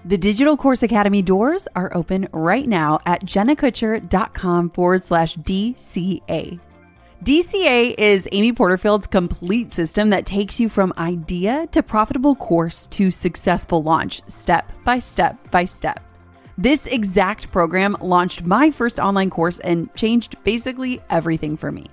The Digital Course Academy doors are open right now at jennakutcher.com/DCA. DCA is Amy Porterfield's complete system that takes you from idea to profitable course to successful launch, step by step by step. This exact program launched my first online course and changed basically everything for me.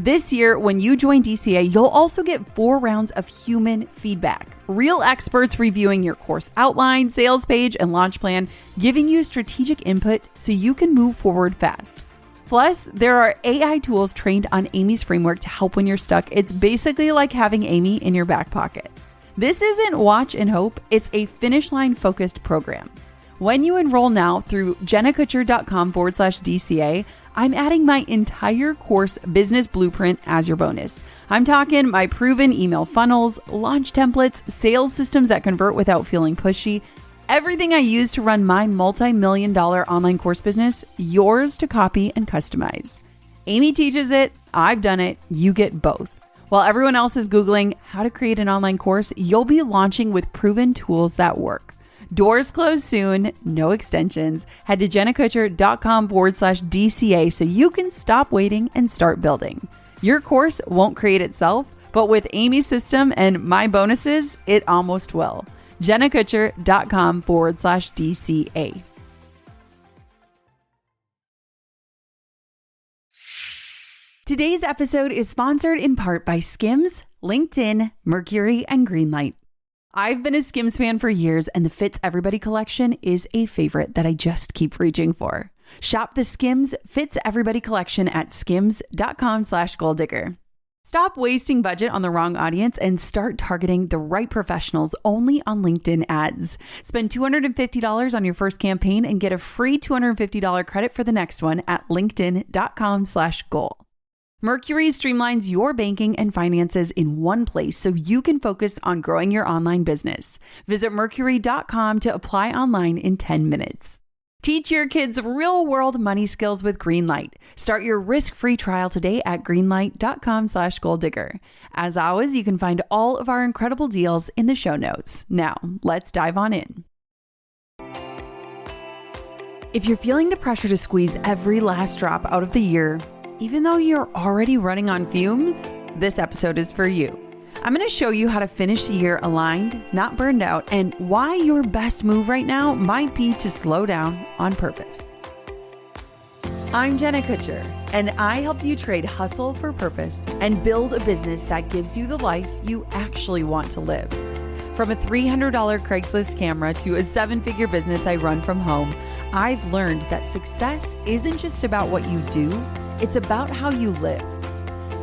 This year, when you join DCA, you'll also get 4 rounds of human feedback. Real experts reviewing your course outline, sales page, and launch plan, giving you strategic input so you can move forward fast. Plus, there are AI tools trained on Amy's framework to help when you're stuck. It's basically like having Amy in your back pocket. This isn't watch and hope, it's a finish line focused program. When you enroll now through jennakutcher.com/DCA, I'm adding my entire course business blueprint as your bonus. I'm talking my proven email funnels, launch templates, sales systems that convert without feeling pushy, everything I use to run my multi-million-dollar online course business, yours to copy and customize. Amy teaches it, I've done it, you get both. While everyone else is Googling how to create an online course, you'll be launching with proven tools that work. Doors close soon, no extensions. Head to jennakutcher.com/DCA so you can stop waiting and start building. Your course won't create itself, but with Amy's system and my bonuses, it almost will. jennakutcher.com/DCA. Today's episode is sponsored in part by Skims, LinkedIn, Mercury, and Greenlight. I've been a Skims fan for years, and the Fits Everybody collection is a favorite that I just keep reaching for. Shop the Skims Fits Everybody collection at skims.com/goaldigger. Stop wasting budget on the wrong audience and start targeting the right professionals only on LinkedIn ads. Spend $250 on your first campaign and get a free $250 credit for the next one at linkedin.com/goal. Mercury streamlines your banking and finances in one place so you can focus on growing your online business. Visit mercury.com to apply online in 10 minutes. Teach your kids real-world money skills with Greenlight. Start your risk-free trial today at greenlight.com/goaldigger. As always, you can find all of our incredible deals in the show notes. Now, let's dive on in. If you're feeling the pressure to squeeze every last drop out of the year, even though you're already running on fumes, this episode is for you. I'm going to show you how to finish the year aligned, not burned out, and why your best move right now might be to slow down on purpose. I'm Jenna Kutcher, and I help you trade hustle for purpose and build a business that gives you the life you actually want to live. From a $300 Craigslist camera to a 7-figure business I run from home, I've learned that success isn't just about what you do, it's about how you live.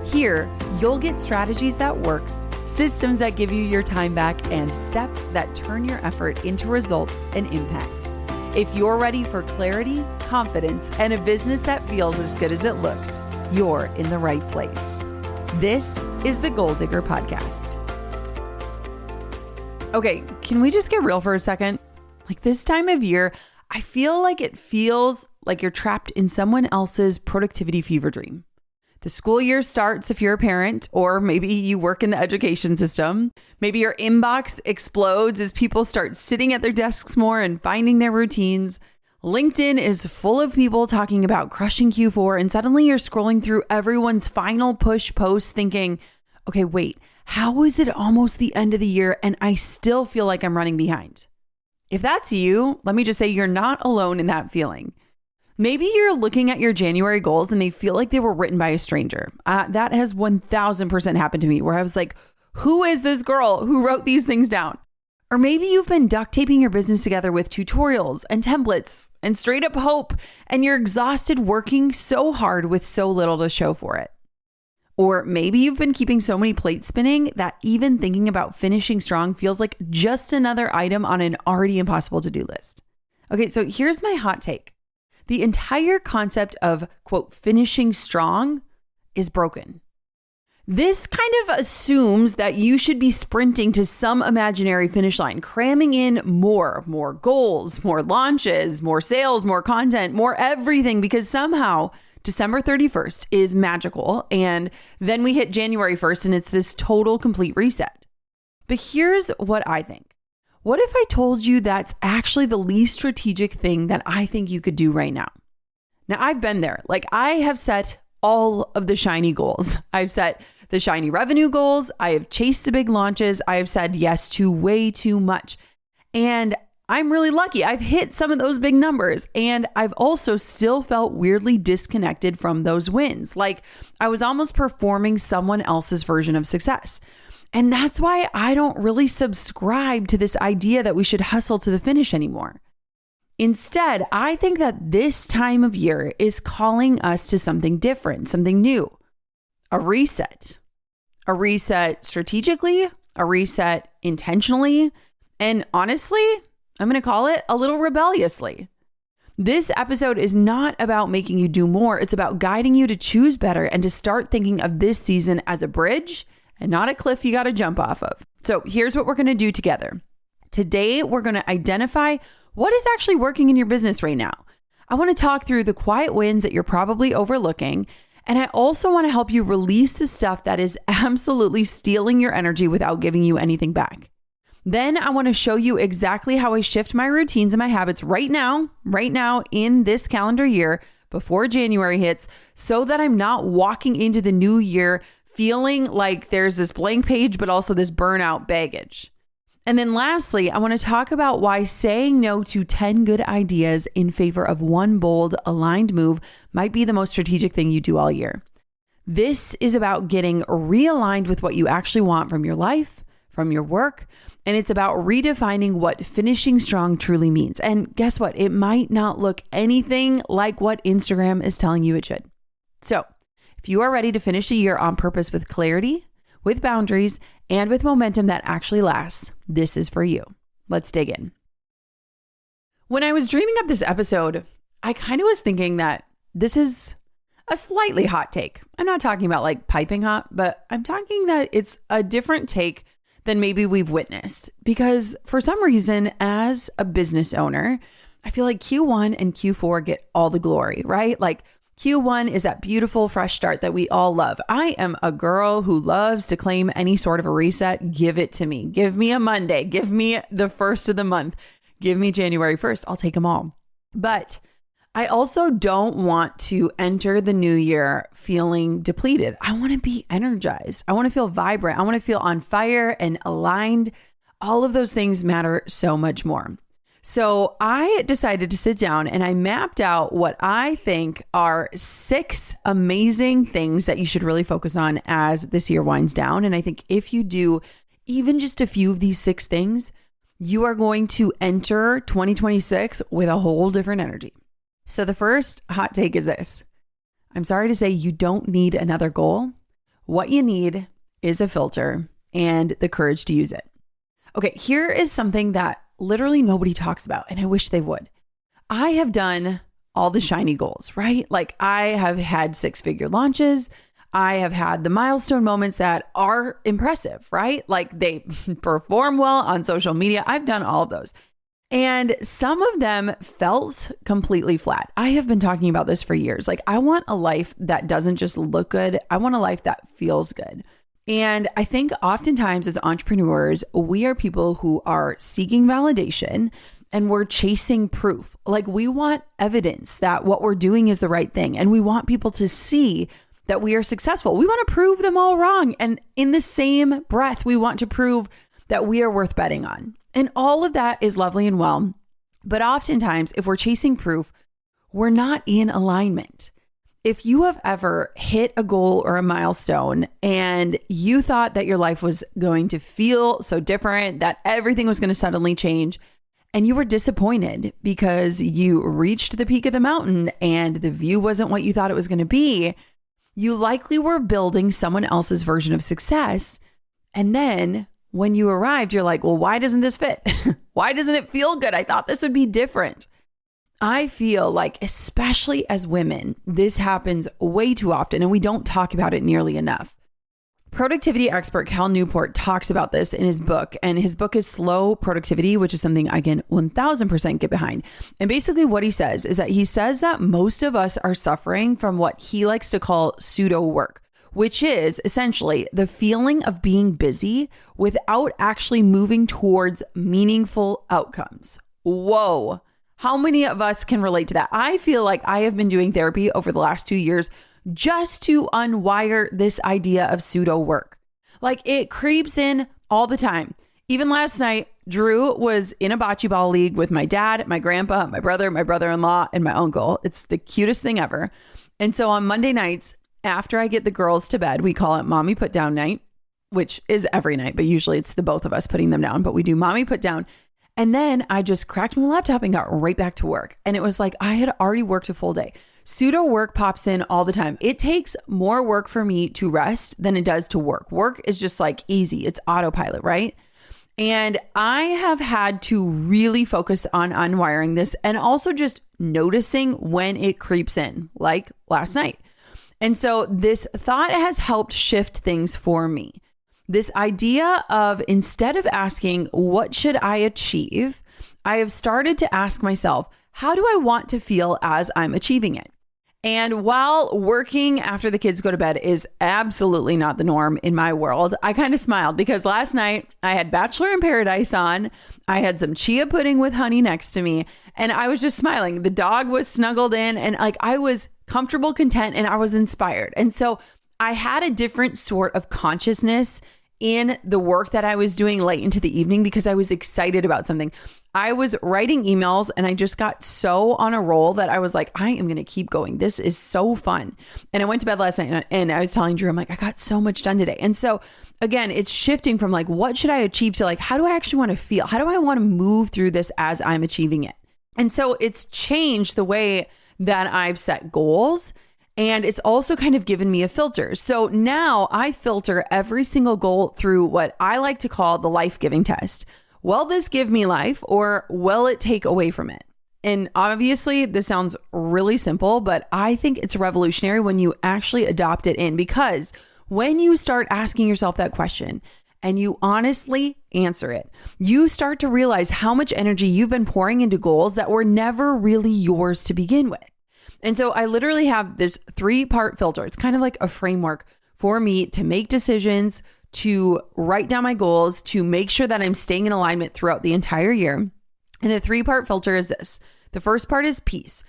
Here, you'll get strategies that work, systems that give you your time back, and steps that turn your effort into results and impact. If you're ready for clarity, confidence, and a business that feels as good as it looks, you're in the right place. This is the Goal Digger Podcast. Okay, can we just get real for a second? Like this time of year, I feel like it feels like you're trapped in someone else's productivity fever dream. The school year starts if you're a parent, or maybe you work in the education system. Maybe your inbox explodes as people start sitting at their desks more and finding their routines. LinkedIn is full of people talking about crushing Q4, and suddenly you're scrolling through everyone's final push posts thinking, okay, wait, how is it almost the end of the year and I still feel like I'm running behind? If that's you, let me just say you're not alone in that feeling. Maybe you're looking at your January goals and they feel like they were written by a stranger. That has 1000% happened to me, where I was like, who is this girl who wrote these things down? Or maybe you've been duct taping your business together with tutorials and templates and straight up hope, and you're exhausted working so hard with so little to show for it. Or maybe you've been keeping so many plates spinning that even thinking about finishing strong feels like just another item on an already impossible to-do list. Okay, so here's my hot take. The entire concept of, quote, finishing strong is broken. This kind of assumes that you should be sprinting to some imaginary finish line, cramming in more goals, more launches, more sales, more content, more everything, because somehow December 31st is magical. And then we hit January 1st and it's this total complete reset. But here's what I think. What if I told you that's actually the least strategic thing that I think you could do right now? Now, I've been there. Like, I have set all of the shiny goals. I've set the shiny revenue goals. I have chased the big launches. I have said yes to way too much. And I'm really lucky. I've hit some of those big numbers, and I've also still felt weirdly disconnected from those wins. Like, I was almost performing someone else's version of success. And that's why I don't really subscribe to this idea that we should hustle to the finish anymore. Instead, I think that this time of year is calling us to something different, something new, a reset strategically, a reset intentionally, and honestly, I'm going to call it a little rebelliously. This episode is not about making you do more. It's about guiding you to choose better and to start thinking of this season as a bridge and not a cliff you got to jump off of. So here's what we're going to do together. Today, we're going to identify what is actually working in your business right now. I want to talk through the quiet wins that you're probably overlooking. And I also want to help you release the stuff that is absolutely stealing your energy without giving you anything back. Then I want to show you exactly how I shift my routines and my habits right now in this calendar year before January hits, so that I'm not walking into the new year feeling like there's this blank page, but also this burnout baggage. And then lastly, I want to talk about why saying no to 10 good ideas in favor of one bold, aligned move might be the most strategic thing you do all year. This is about getting realigned with what you actually want from your life, from your work, and it's about redefining what finishing strong truly means. And guess what? It might not look anything like what Instagram is telling you it should. So if you are ready to finish the year on purpose with clarity, with boundaries, and with momentum that actually lasts, this is for you. Let's dig in. When I was dreaming up this episode, I kind of was thinking that this is a slightly hot take. I'm not talking about like piping hot, but I'm talking that it's a different take than maybe we've witnessed. Because for some reason, as a business owner, I feel like Q1 and Q4 get all the glory, right? Like Q1 is that beautiful fresh start that we all love. I am a girl who loves to claim any sort of a reset. Give it to me. Give me a Monday. Give me the first of the month. Give me January 1st. I'll take them all. But I also don't want to enter the new year feeling depleted. I want to be energized. I want to feel vibrant. I want to feel on fire and aligned. All of those things matter so much more. So I decided to sit down and I mapped out what I think are 6 amazing things that you should really focus on as this year winds down. And I think if you do even just a few of these 6 things, you are going to enter 2026 with a whole different energy. So the first hot take is this. I'm sorry to say you don't need another goal. What you need is a filter and the courage to use it. Okay, here is something that literally nobody talks about, and I wish they would. I have done all the shiny goals, right? Like I have had 6-figure launches. I have had the milestone moments that are impressive, right? Like they perform well on social media. I've done all of those. And some of them felt completely flat. I have been talking about this for years. Like I want a life that doesn't just look good. I want a life that feels good. And I think oftentimes as entrepreneurs, we are people who are seeking validation and we're chasing proof. Like we want evidence that what we're doing is the right thing. And we want people to see that we are successful. We want to prove them all wrong. And in the same breath, we want to prove that we are worth betting on. And all of that is lovely and well. But oftentimes, if we're chasing proof, we're not in alignment. If you have ever hit a goal or a milestone and you thought that your life was going to feel so different, that everything was going to suddenly change, and you were disappointed because you reached the peak of the mountain and the view wasn't what you thought it was going to be, you likely were building someone else's version of success. And then when you arrived, you're like, well, why doesn't this fit? Why doesn't it feel good? I thought this would be different. I feel like, especially as women, this happens way too often and we don't talk about it nearly enough. Productivity expert Cal Newport talks about this in his book, and his book is Slow Productivity, which is something I can 1000% get behind. And basically what he says is that most of us are suffering from what he likes to call pseudo work, which is essentially the feeling of being busy without actually moving towards meaningful outcomes. Whoa. How many of us can relate to that? I feel like I have been doing therapy over the last 2 years just to unwire this idea of pseudo work. Like it creeps in all the time. Even last night, Drew was in a bocce ball league with my dad, my grandpa, my brother, my brother-in-law, and my uncle. It's the cutest thing ever. And so on Monday nights, after I get the girls to bed, we call it mommy put down night, which is every night, but usually it's the both of us putting them down, but we do mommy put down. And then I just cracked my laptop and got right back to work. And it was like I had already worked a full day. Pseudo work pops in all the time. It takes more work for me to rest than it does to work. Work is just like easy. It's autopilot, right? And I have had to really focus on unwiring this and also just noticing when it creeps in, like last night. And so this thought has helped shift things for me. This idea of instead of asking, what should I achieve? I have started to ask myself, how do I want to feel as I'm achieving it? And while working after the kids go to bed is absolutely not the norm in my world, I kind of smiled because last night I had Bachelor in Paradise on. I had some chia pudding with honey next to me and I was just smiling. The dog was snuggled in and like I was comfortable, content, and I was inspired. And so I had a different sort of consciousness in the work that I was doing late into the evening because I was excited about something. I was writing emails and I just got so on a roll that I was like, I am going to keep going. This is so fun. And I went to bed last night and I was telling Drew, I'm like, I got so much done today. And so again, it's shifting from like, what should I achieve to like, how do I actually want to feel? How do I want to move through this as I'm achieving it? And so it's changed the way that I've set goals. And it's also kind of given me a filter. So now I filter every single goal through what I like to call the life-giving test. Will this give me life or will it take away from it? And obviously this sounds really simple, but I think it's revolutionary when you actually adopt it in, because when you start asking yourself that question and you honestly answer it, you start to realize how much energy you've been pouring into goals that were never really yours to begin with. And so I literally have this 3-part filter. It's kind of like a framework for me to make decisions, to write down my goals, to make sure that I'm staying in alignment throughout the entire year. And the 3-part filter is this. The first part is peace.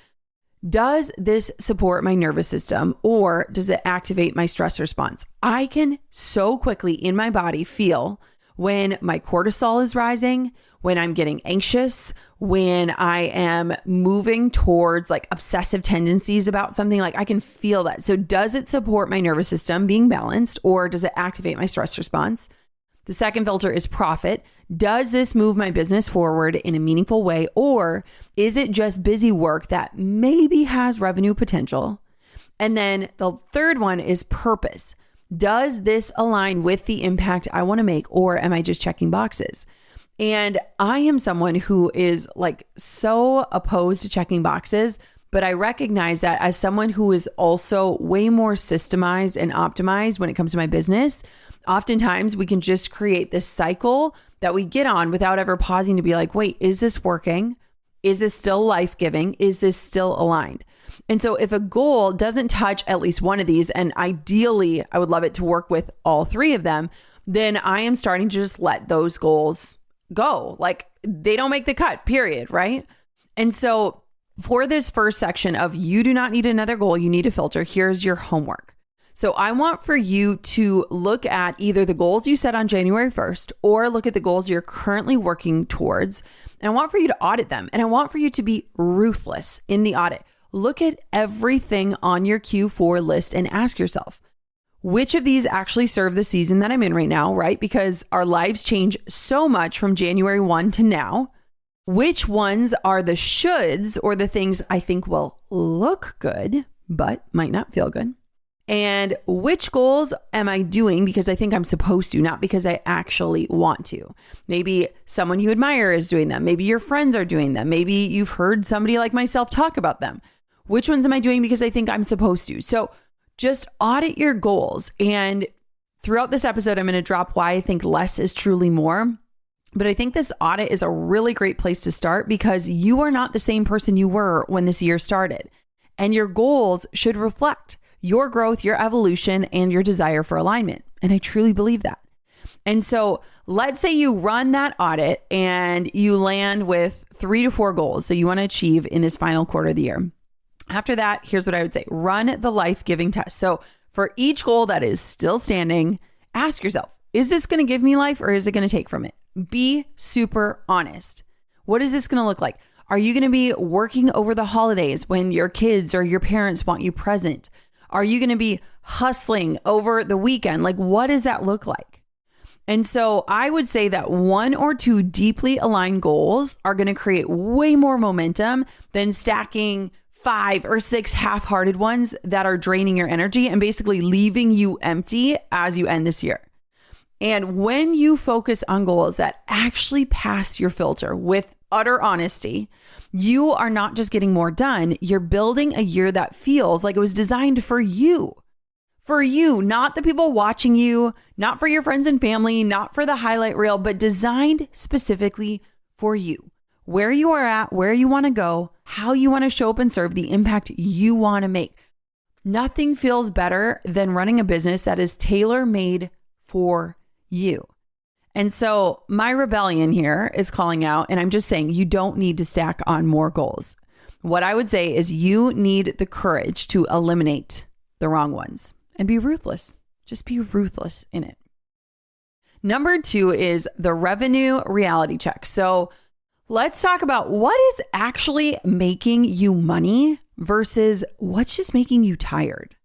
Does this support my nervous system or does it activate my stress response? I can so quickly in my body feel when my cortisol is rising, when I'm getting anxious, when I am moving towards like obsessive tendencies about something, like I can feel that. So does it support my nervous system being balanced or does it activate my stress response? The second filter is profit. Does this move my business forward in a meaningful way or is it just busy work that maybe has revenue potential? And then the third one is purpose. Does this align with the impact I want to make or am I just checking boxes? And I am someone who is like so opposed to checking boxes, but I recognize that as someone who is also way more systemized and optimized when it comes to my business, oftentimes we can just create this cycle that we get on without ever pausing to be like, wait, is this working? Is this still life-giving? Is this still aligned? And so if a goal doesn't touch at least one of these, and ideally I would love it to work with all 3 of them, then I am starting to just let those goals go. Like they don't make the cut, period, right? And so for this first section of you do not need another goal, you need a filter, here's your homework. So I want for you to look at either the goals you set on January 1st or look at the goals you're currently working towards. And I want for you to audit them. And I want for you to be ruthless in the audit. Look at everything on your Q4 list and ask yourself, which of these actually serve the season that I'm in right now, right? Because our lives change so much from January 1 to now. Which ones are the shoulds or the things I think will look good, but might not feel good? And which goals am I doing because I think I'm supposed to, not because I actually want to? Maybe someone you admire is doing them. Maybe your friends are doing them. Maybe you've heard somebody like myself talk about them. Which ones am I doing because I think I'm supposed to? So just audit your goals. And throughout this episode, I'm going to drop why I think less is truly more. But I think this audit is a really great place to start because you are not the same person you were when this year started. And your goals should reflect your growth, your evolution, and your desire for alignment. And I truly believe that. And so let's say you run that audit and you land with 3 to 4 goals that you want to achieve in this final quarter of the year. After that, here's what I would say. Run the life-giving test. So for each goal that is still standing, ask yourself, is this going to give me life or is it going to take from it? Be super honest. What is this going to look like? Are you going to be working over the holidays when your kids or your parents want you present? Are you going to be hustling over the weekend? Like, what does that look like? And so I would say that 1 or 2 deeply aligned goals are going to create way more momentum than stacking 5 or 6 half-hearted ones that are draining your energy and basically leaving you empty as you end this year. And when you focus on goals that actually pass your filter with utter honesty, you are not just getting more done, you're building a year that feels like it was designed for you. For you, not the people watching you, not for your friends and family, not for the highlight reel, but designed specifically for you. Where you are at, where you want to go, how you want to show up and serve, the impact you want to make. Nothing feels better than running a business that is tailor-made for you. And so my rebellion here is calling out, and I'm just saying you don't need to stack on more goals. What I would say is you need the courage to eliminate the wrong ones and be ruthless. Just be ruthless in it. Number 2 is the revenue reality check. So let's talk about what is actually making you money versus what's just making you tired.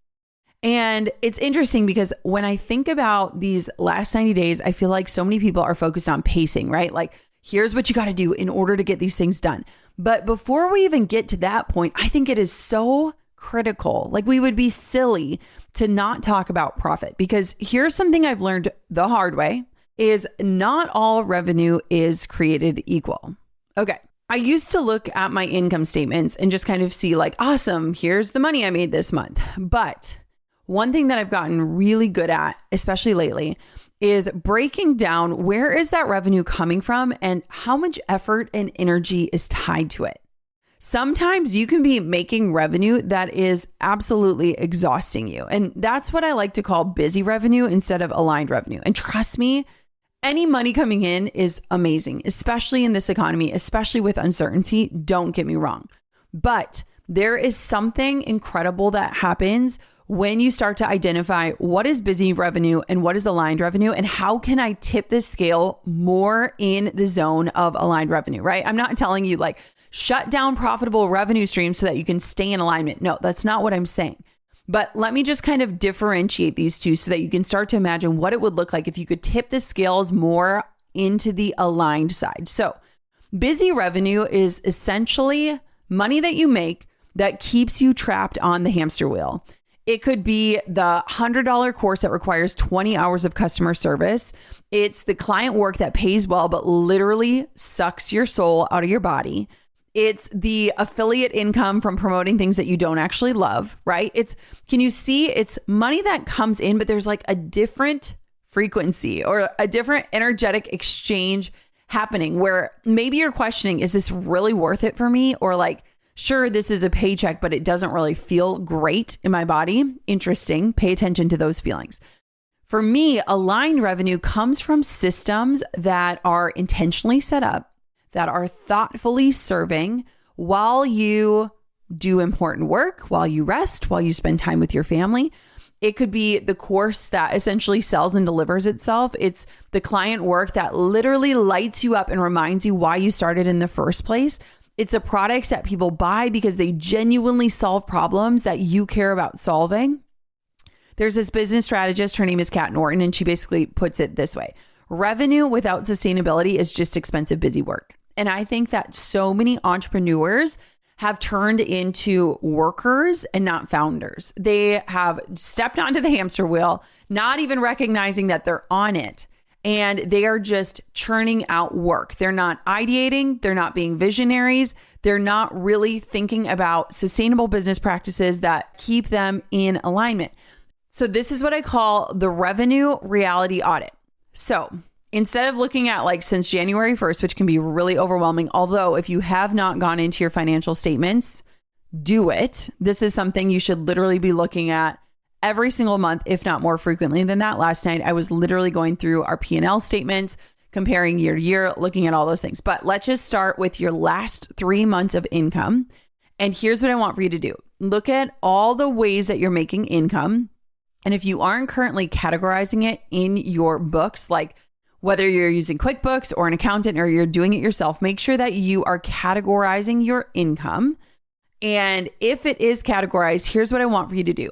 And it's interesting because when I think about these last 90 days, I feel like so many people are focused on pacing, right? Like, here's what you got to do in order to get these things done. But before we even get to that point, I think it is so critical. Like, we would be silly to not talk about profit, because here's something I've learned the hard way is not all revenue is created equal. Okay. I used to look at my income statements and just kind of see like, awesome, here's the money I made this month. But one thing that I've gotten really good at, especially lately, is breaking down where is that revenue coming from and how much effort and energy is tied to it. Sometimes you can be making revenue that is absolutely exhausting you. And that's what I like to call busy revenue instead of aligned revenue. And trust me, any money coming in is amazing, especially in this economy, especially with uncertainty. Don't get me wrong. But there is something incredible that happens when you start to identify what is busy revenue and what is aligned revenue, and how can I tip this scale more in the zone of aligned revenue, right? I'm not telling you like shut down profitable revenue streams so that you can stay in alignment. No, that's not what I'm saying. But let me just kind of differentiate these two so that you can start to imagine what it would look like if you could tip the scales more into the aligned side. So busy revenue is essentially money that you make that keeps you trapped on the hamster wheel. It could be the $100 course that requires 20 hours of customer service. It's the client work that pays well, but literally sucks your soul out of your body. It's the affiliate income from promoting things that you don't actually love, right? Can you see it's money that comes in, but there's like a different frequency or a different energetic exchange happening where maybe you're questioning, is this really worth it for me? Or like, sure, this is a paycheck, but it doesn't really feel great in my body. Interesting. Pay attention to those feelings. For me, aligned revenue comes from systems that are intentionally set up, that are thoughtfully serving while you do important work, while you rest, while you spend time with your family. It could be the course that essentially sells and delivers itself. It's the client work that literally lights you up and reminds you why you started in the first place. It's the products that people buy because they genuinely solve problems that you care about solving. There's this business strategist, her name is Kat Norton, and she basically puts it this way. Revenue without sustainability is just expensive, busy work. And I think that so many entrepreneurs have turned into workers and not founders. They have stepped onto the hamster wheel, not even recognizing that they're on it. And they are just churning out work. They're not ideating. They're not being visionaries. They're not really thinking about sustainable business practices that keep them in alignment. So this is what I call the revenue reality audit. So instead of looking at like since January 1st, which can be really overwhelming, although if you have not gone into your financial statements, do it. This is something you should literally be looking at every single month, if not more frequently than that. Last night, I was literally going through our P&L statements, comparing year to year, looking at all those things. But let's just start with your last 3 months of income. And here's what I want for you to do. Look at all the ways that you're making income. And if you aren't currently categorizing it in your books, like whether you're using QuickBooks or an accountant or you're doing it yourself, make sure that you are categorizing your income. And if it is categorized, here's what I want for you to do.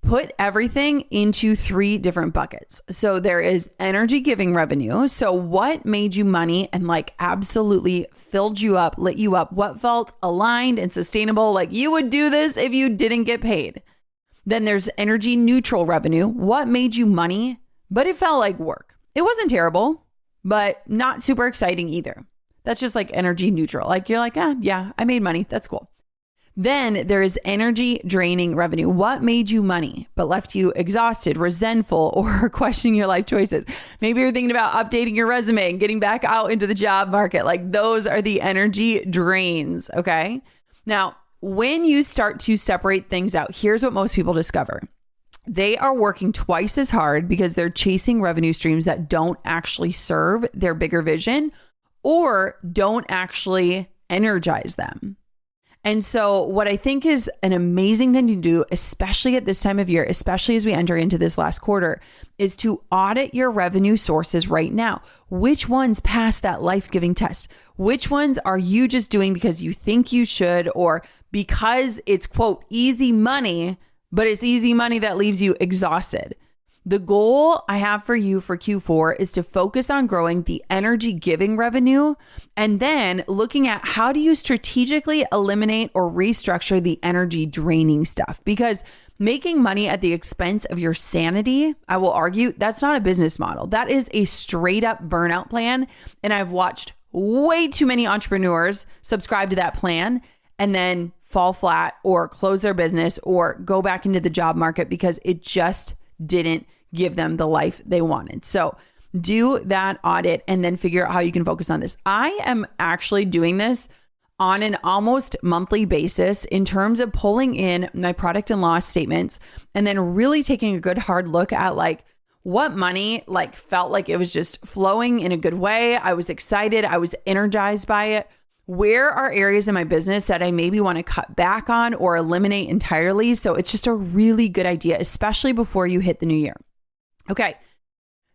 Put everything into 3 different buckets. So there is energy giving revenue. So what made you money and like absolutely filled you up, lit you up? What felt aligned and sustainable? Like you would do this if you didn't get paid. Then there's energy neutral revenue. What made you money, but it felt like work? It wasn't terrible, but not super exciting either. That's just like energy neutral. Like you're like, yeah, I made money. That's cool. Then there is energy draining revenue. What made you money, but left you exhausted, resentful, or questioning your life choices? Maybe you're thinking about updating your resume and getting back out into the job market. Like those are the energy drains. Okay. Now, when you start to separate things out, here's what most people discover. They are working twice as hard because they're chasing revenue streams that don't actually serve their bigger vision or don't actually energize them. And so what I think is an amazing thing to do, especially at this time of year, especially as we enter into this last quarter, is to audit your revenue sources right now. Which ones pass that life-giving test? Which ones are you just doing because you think you should or because it's, quote, easy money, but it's easy money that leaves you exhausted? The goal I have for you for Q4 is to focus on growing the energy giving revenue and then looking at how do you strategically eliminate or restructure the energy draining stuff, because making money at the expense of your sanity, I will argue, that's not a business model. That is a straight up burnout plan. And I've watched way too many entrepreneurs subscribe to that plan and then fall flat or close their business or go back into the job market because it just didn't give them the life they wanted. So do that audit and then figure out how you can focus on this. I am actually doing this on an almost monthly basis in terms of pulling in my product and loss statements and then really taking a good hard look at like what money like felt like it was just flowing in a good way. I was excited. I was energized by it. Where are areas in my business that I maybe want to cut back on or eliminate entirely? So it's just a really good idea, especially before you hit the new year. Okay.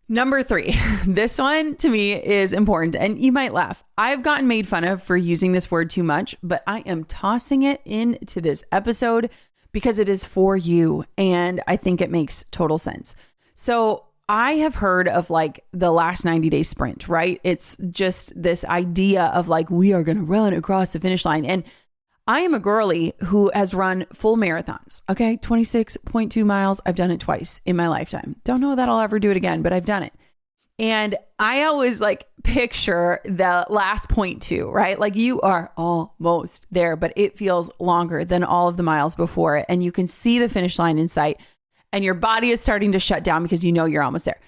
Number 3, this one to me is important and you might laugh. I've gotten made fun of for using this word too much, but I am tossing it into this episode because it is for you and I think it makes total sense. So I have heard of like the last 90-day sprint, right? It's just this idea of like, we are going to run across the finish line. And I am a girly who has run full marathons. Okay. 26.2 miles. I've done it twice in my lifetime. Don't know that I'll ever do it again, but I've done it. And I always like picture the last 0.2, right? Like you are almost there, but it feels longer than all of the miles before it. And you can see the finish line in sight. And your body is starting to shut down because you know you're almost there.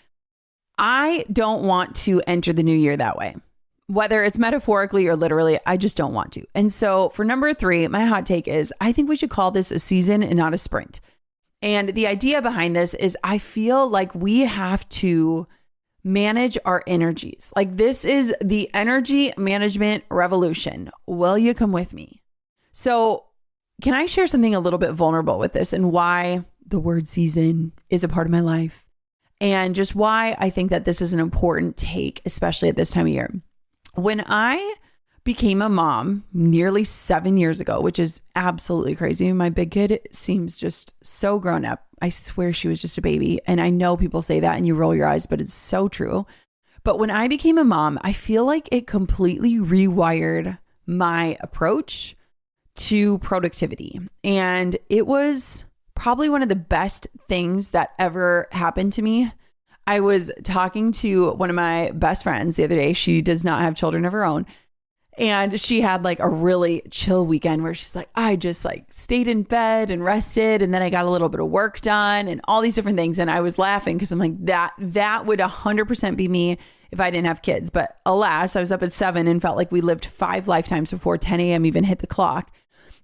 I don't want to enter the new year that way. Whether it's metaphorically or literally, I just don't want to. And so for number 3, my hot take is I think we should call this a season and not a sprint. And the idea behind this is I feel like we have to manage our energies. Like this is the energy management revolution. Will you come with me? So can I share something a little bit vulnerable with this and why the word season is a part of my life and just why I think that this is an important take, especially at this time of year. When I became a mom nearly 7 years ago, which is absolutely crazy. My big kid seems just so grown up. I swear she was just a baby. And I know people say that and you roll your eyes, but it's so true. But when I became a mom, I feel like it completely rewired my approach to productivity. And it was probably one of the best things that ever happened to me. I was talking to one of my best friends the other day. She does not have children of her own. And she had like a really chill weekend where she's like, I just like stayed in bed and rested. And then I got a little bit of work done and all these different things. And I was laughing because I'm like, that would 100% be me if I didn't have kids. But alas, I was up at 7 and felt like we lived 5 lifetimes before 10 a.m. even hit the clock.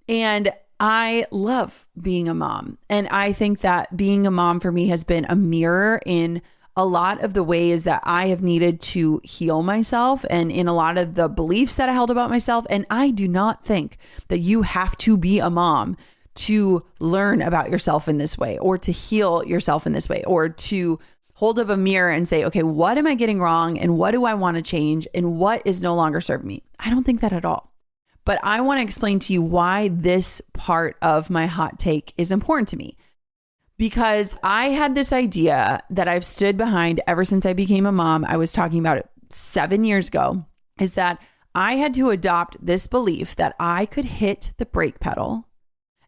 And I love being a mom. And I think that being a mom for me has been a mirror in a lot of the ways that I have needed to heal myself and in a lot of the beliefs that I held about myself. And I do not think that you have to be a mom to learn about yourself in this way, or to heal yourself in this way, or to hold up a mirror and say, okay, what am I getting wrong? And what do I want to change? And what is no longer serving me? I don't think that at all. But I want to explain to you why this part of my hot take is important to me. Because I had this idea that I've stood behind ever since I became a mom. I was talking about it 7 years ago, is that I had to adopt this belief that I could hit the brake pedal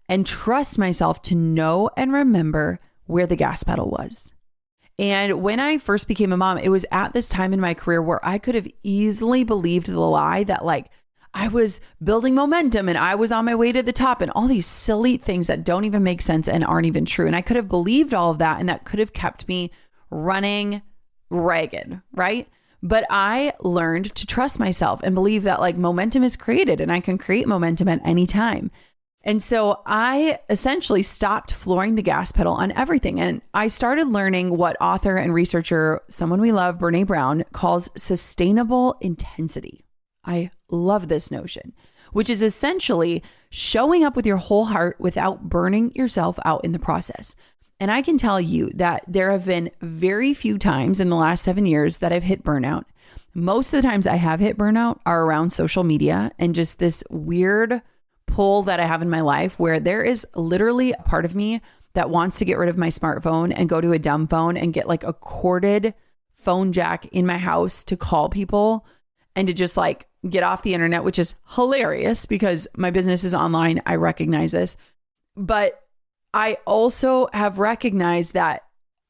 and trust myself to know and remember where the gas pedal was. And when I first became a mom, it was at this time in my career where I could have easily believed the lie that like I was building momentum and I was on my way to the top and all these silly things that don't even make sense and aren't even true. And I could have believed all of that, and that could have kept me running ragged, right? But I learned to trust myself and believe that like momentum is created and I can create momentum at any time. And so I essentially stopped flooring the gas pedal on everything. And I started learning what author and researcher, someone we love, Brene Brown, calls sustainable intensity. I love this notion, which is essentially showing up with your whole heart without burning yourself out in the process. And I can tell you that there have been very few times in the last 7 years that I've hit burnout. Most of the times I have hit burnout are around social media and just this weird pull that I have in my life where there is literally a part of me that wants to get rid of my smartphone and go to a dumb phone and get like a corded phone jack in my house to call people and to just like get off the internet, which is hilarious because my business is online. I recognize this. But I also have recognized that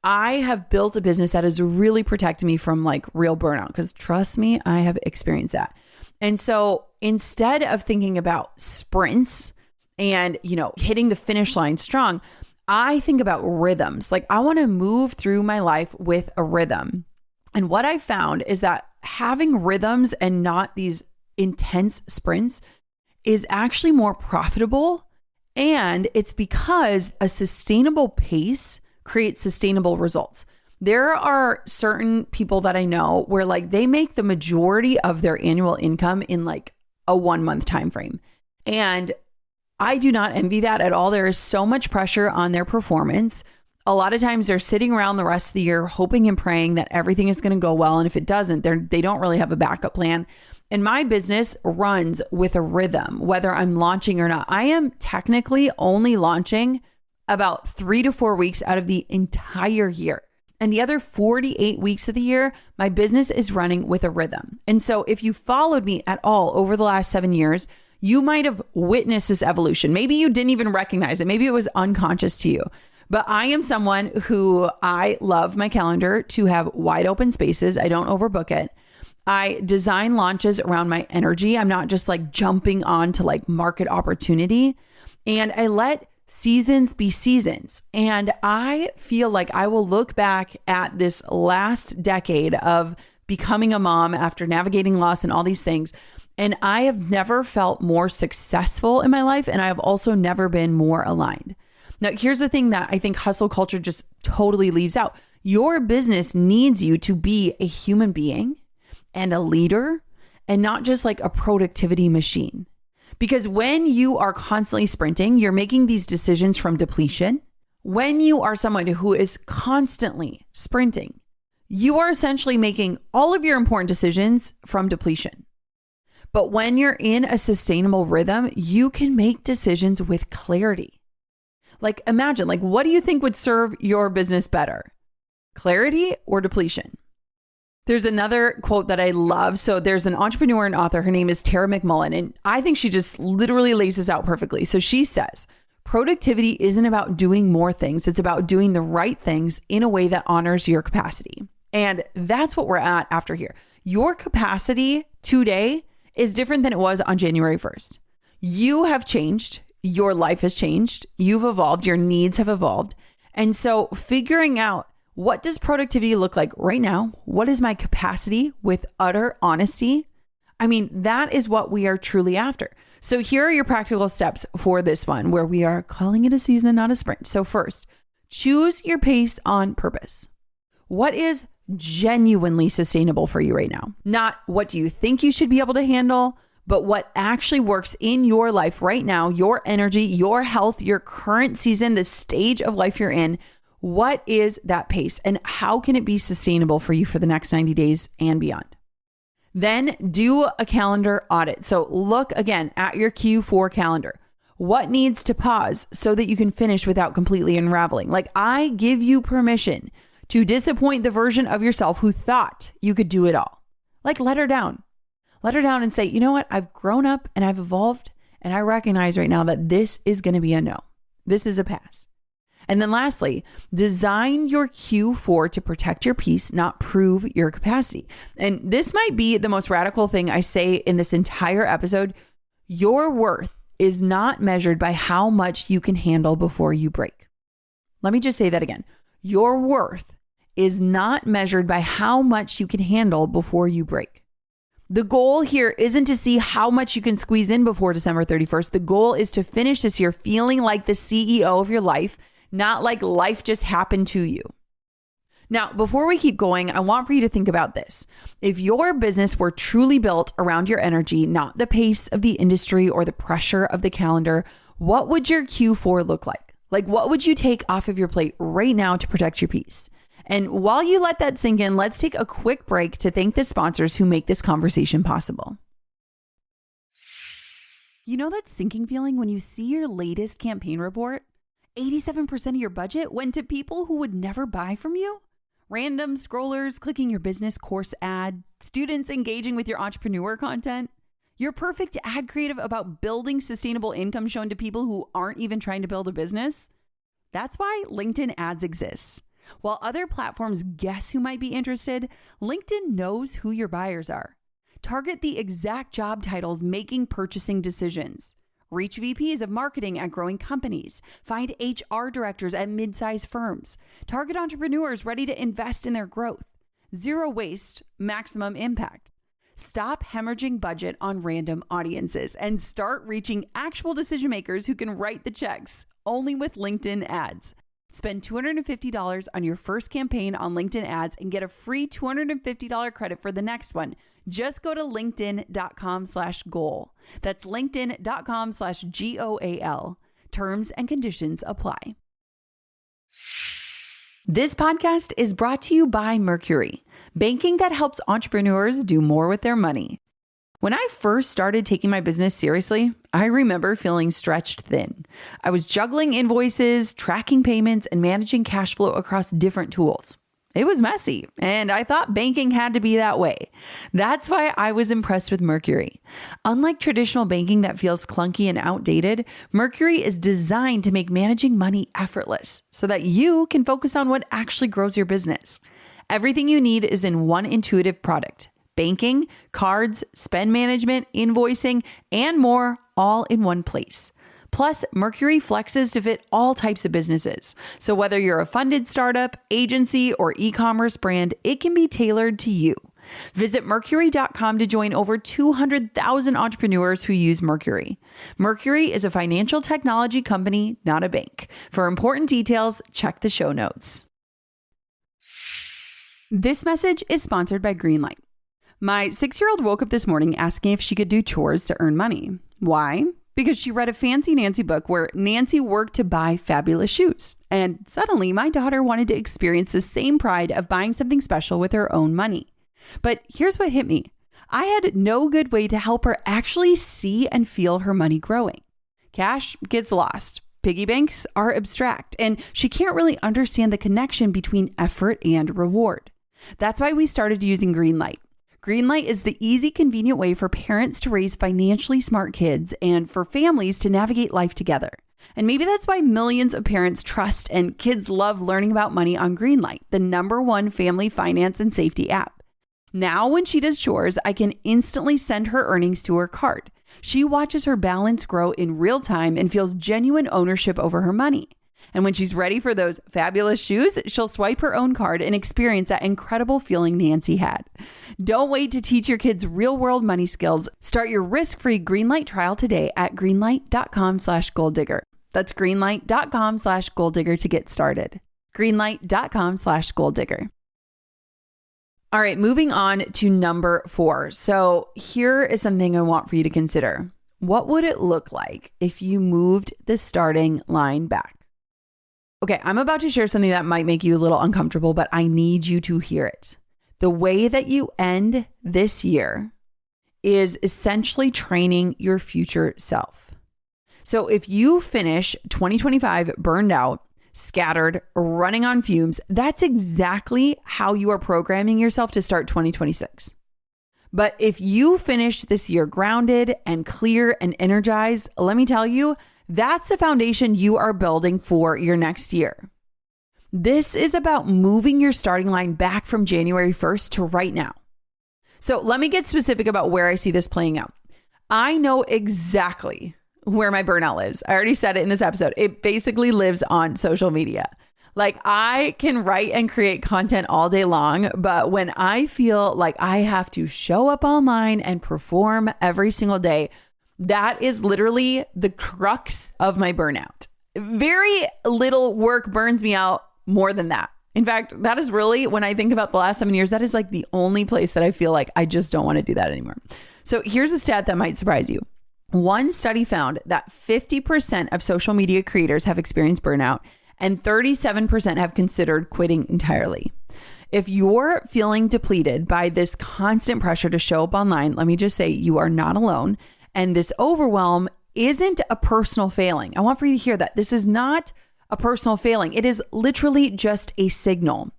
I have built a business that has really protected me from like real burnout, because trust me, I have experienced that. And so instead of thinking about sprints and, hitting the finish line strong, I think about rhythms. Like I want to move through my life with a rhythm. And what I found is that having rhythms and not these intense sprints is actually more profitable. And it's because a sustainable pace creates sustainable results. There are certain people that I know where like they make the majority of their annual income in like a 1 month time frame. And I do not envy that at all. There is so much pressure on their performance. A lot of times they're sitting around the rest of the year hoping and praying that everything is going to go well. And if it doesn't, they don't really have a backup plan. And my business runs with a rhythm, whether I'm launching or not. I am technically only launching about 3 to 4 weeks out of the entire year. And the other 48 weeks of the year, my business is running with a rhythm. And so if you followed me at all over the last 7 years, you might have witnessed this evolution. Maybe you didn't even recognize it. Maybe it was unconscious to you. But I am someone who I love my calendar to have wide open spaces. I don't overbook it. I design launches around my energy. I'm not just like jumping on to like market opportunity. And I let seasons be seasons. And I feel like I will look back at this last decade of becoming a mom after navigating loss and all these things. And I have never felt more successful in my life. And I have also never been more aligned. Now, here's the thing that I think hustle culture just totally leaves out. Your business needs you to be a human being and a leader and not just like a productivity machine. Because when you are constantly sprinting, you're making these decisions from depletion. When you are someone who is constantly sprinting, you are essentially making all of your important decisions from depletion. But when you're in a sustainable rhythm, you can make decisions with clarity. Like imagine, like what do you think would serve your business better? Clarity or depletion? There's another quote that I love. So there's an entrepreneur and author. Her name is Tara McMullen. And I think she just literally lays this out perfectly. So she says, productivity isn't about doing more things. It's about doing the right things in a way that honors your capacity. And that's what we're at after here. Your capacity today is different than it was on January 1st. You have changed. Your life has changed. You've evolved. Your needs have evolved. And so figuring out, what does productivity look like right now? What is my capacity with utter honesty? I mean, that is what we are truly after. So here are your practical steps for this one, where we are calling it a season, not a sprint. So first, choose your pace on purpose. What is genuinely sustainable for you right now? Not what do you think you should be able to handle, but what actually works in your life right now, your energy, your health, your current season, the stage of life you're in. What is that pace and how can it be sustainable for you for the next 90 days and beyond? Then do a calendar audit. So look again at your Q4 calendar. What needs to pause so that you can finish without completely unraveling? Like, I give you permission to disappoint the version of yourself who thought you could do it all. Like, let her down. Let her down and say, you know what? I've grown up and I've evolved, and I recognize right now that this is going to be a no. This is a pass. And then lastly, design your Q4 to protect your peace, not prove your capacity. And this might be the most radical thing I say in this entire episode. Your worth is not measured by how much you can handle before you break. Let me just say that again. Your worth is not measured by how much you can handle before you break. The goal here isn't to see how much you can squeeze in before December 31st. The goal is to finish this year feeling like the CEO of your life, not like life just happened to you. Now, before we keep going, I want for you to think about this. If your business were truly built around your energy, not the pace of the industry or the pressure of the calendar, what would your Q4 look like? Like, what would you take off of your plate right now to protect your peace? And while you let that sink in, let's take a quick break to thank the sponsors who make this conversation possible. You know that sinking feeling when you see your latest campaign report? 87% of your budget went to people who would never buy from you? Random scrollers clicking your business course ad, students engaging with your entrepreneur content. Your perfect ad creative about building sustainable income shown to people who aren't even trying to build a business. That's why LinkedIn ads exists. While other platforms guess who might be interested, LinkedIn knows who your buyers are. Target the exact job titles making purchasing decisions. Reach VPs of marketing at growing companies. Find HR directors at mid-sized firms. Target entrepreneurs ready to invest in their growth. Zero waste, maximum impact. Stop hemorrhaging budget on random audiences and start reaching actual decision makers who can write the checks, only with LinkedIn ads. Spend $250 on your first campaign on LinkedIn ads and get a free $250 credit for the next one. Just go to linkedin.com/goal. That's linkedin.com/GOAL. Terms and conditions apply. This podcast is brought to you by Mercury, banking that helps entrepreneurs do more with their money. When I first started taking my business seriously, I remember feeling stretched thin. I was juggling invoices, tracking payments, and managing cash flow across different tools. It was messy, and I thought banking had to be that way. That's why I was impressed with Mercury. Unlike traditional banking that feels clunky and outdated, Mercury is designed to make managing money effortless so that you can focus on what actually grows your business. Everything you need is in one intuitive product. Banking, cards, spend management, invoicing, and more, all in one place. Plus, Mercury flexes to fit all types of businesses. So whether you're a funded startup, agency, or e-commerce brand, it can be tailored to you. Visit Mercury.com to join over 200,000 entrepreneurs who use Mercury. Mercury is a financial technology company, not a bank. For important details, check the show notes. This message is sponsored by Greenlight. My 6-year-old woke up this morning asking if she could do chores to earn money. Why? Because she read a Fancy Nancy book where Nancy worked to buy fabulous shoes. And suddenly my daughter wanted to experience the same pride of buying something special with her own money. But here's what hit me. I had no good way to help her actually see and feel her money growing. Cash gets lost. Piggy banks are abstract, and she can't really understand the connection between effort and reward. That's why we started using Greenlight. Greenlight is the easy, convenient way for parents to raise financially smart kids and for families to navigate life together. And maybe that's why millions of parents trust and kids love learning about money on Greenlight, the #1 family finance and safety app. Now, when she does chores, I can instantly send her earnings to her card. She watches her balance grow in real time and feels genuine ownership over her money. And when she's ready for those fabulous shoes, she'll swipe her own card and experience that incredible feeling Nancy had. Don't wait to teach your kids real-world money skills. Start your risk-free Greenlight trial today at greenlight.com/goaldigger. That's greenlight.com/goaldigger to get started. greenlight.com/goaldigger. All right, moving on to number 4. So here is something I want for you to consider. What would it look like if you moved the starting line back? Okay, I'm about to share something that might make you a little uncomfortable, but I need you to hear it. The way that you end this year is essentially training your future self. So if you finish 2025 burned out, scattered, running on fumes, that's exactly how you are programming yourself to start 2026. But if you finish this year grounded and clear and energized, let me tell you, that's the foundation you are building for your next year. This is about moving your starting line back from January 1st to right now. So let me get specific about where I see this playing out. I know exactly where my burnout lives. I already said it in this episode. It basically lives on social media. Like, I can write and create content all day long, but when I feel like I have to show up online and perform every single day, that is literally the crux of my burnout. Very little work burns me out more than that. In fact, that is really, when I think about the last 7 years, that is like the only place that I feel like I just don't want to do that anymore. So here's a stat that might surprise you. One study found that 50% of social media creators have experienced burnout and 37% have considered quitting entirely. If you're feeling depleted by this constant pressure to show up online, let me just say you are not alone. And this overwhelm isn't a personal failing. I want for you to hear that. This is not a personal failing. It is literally just a signal.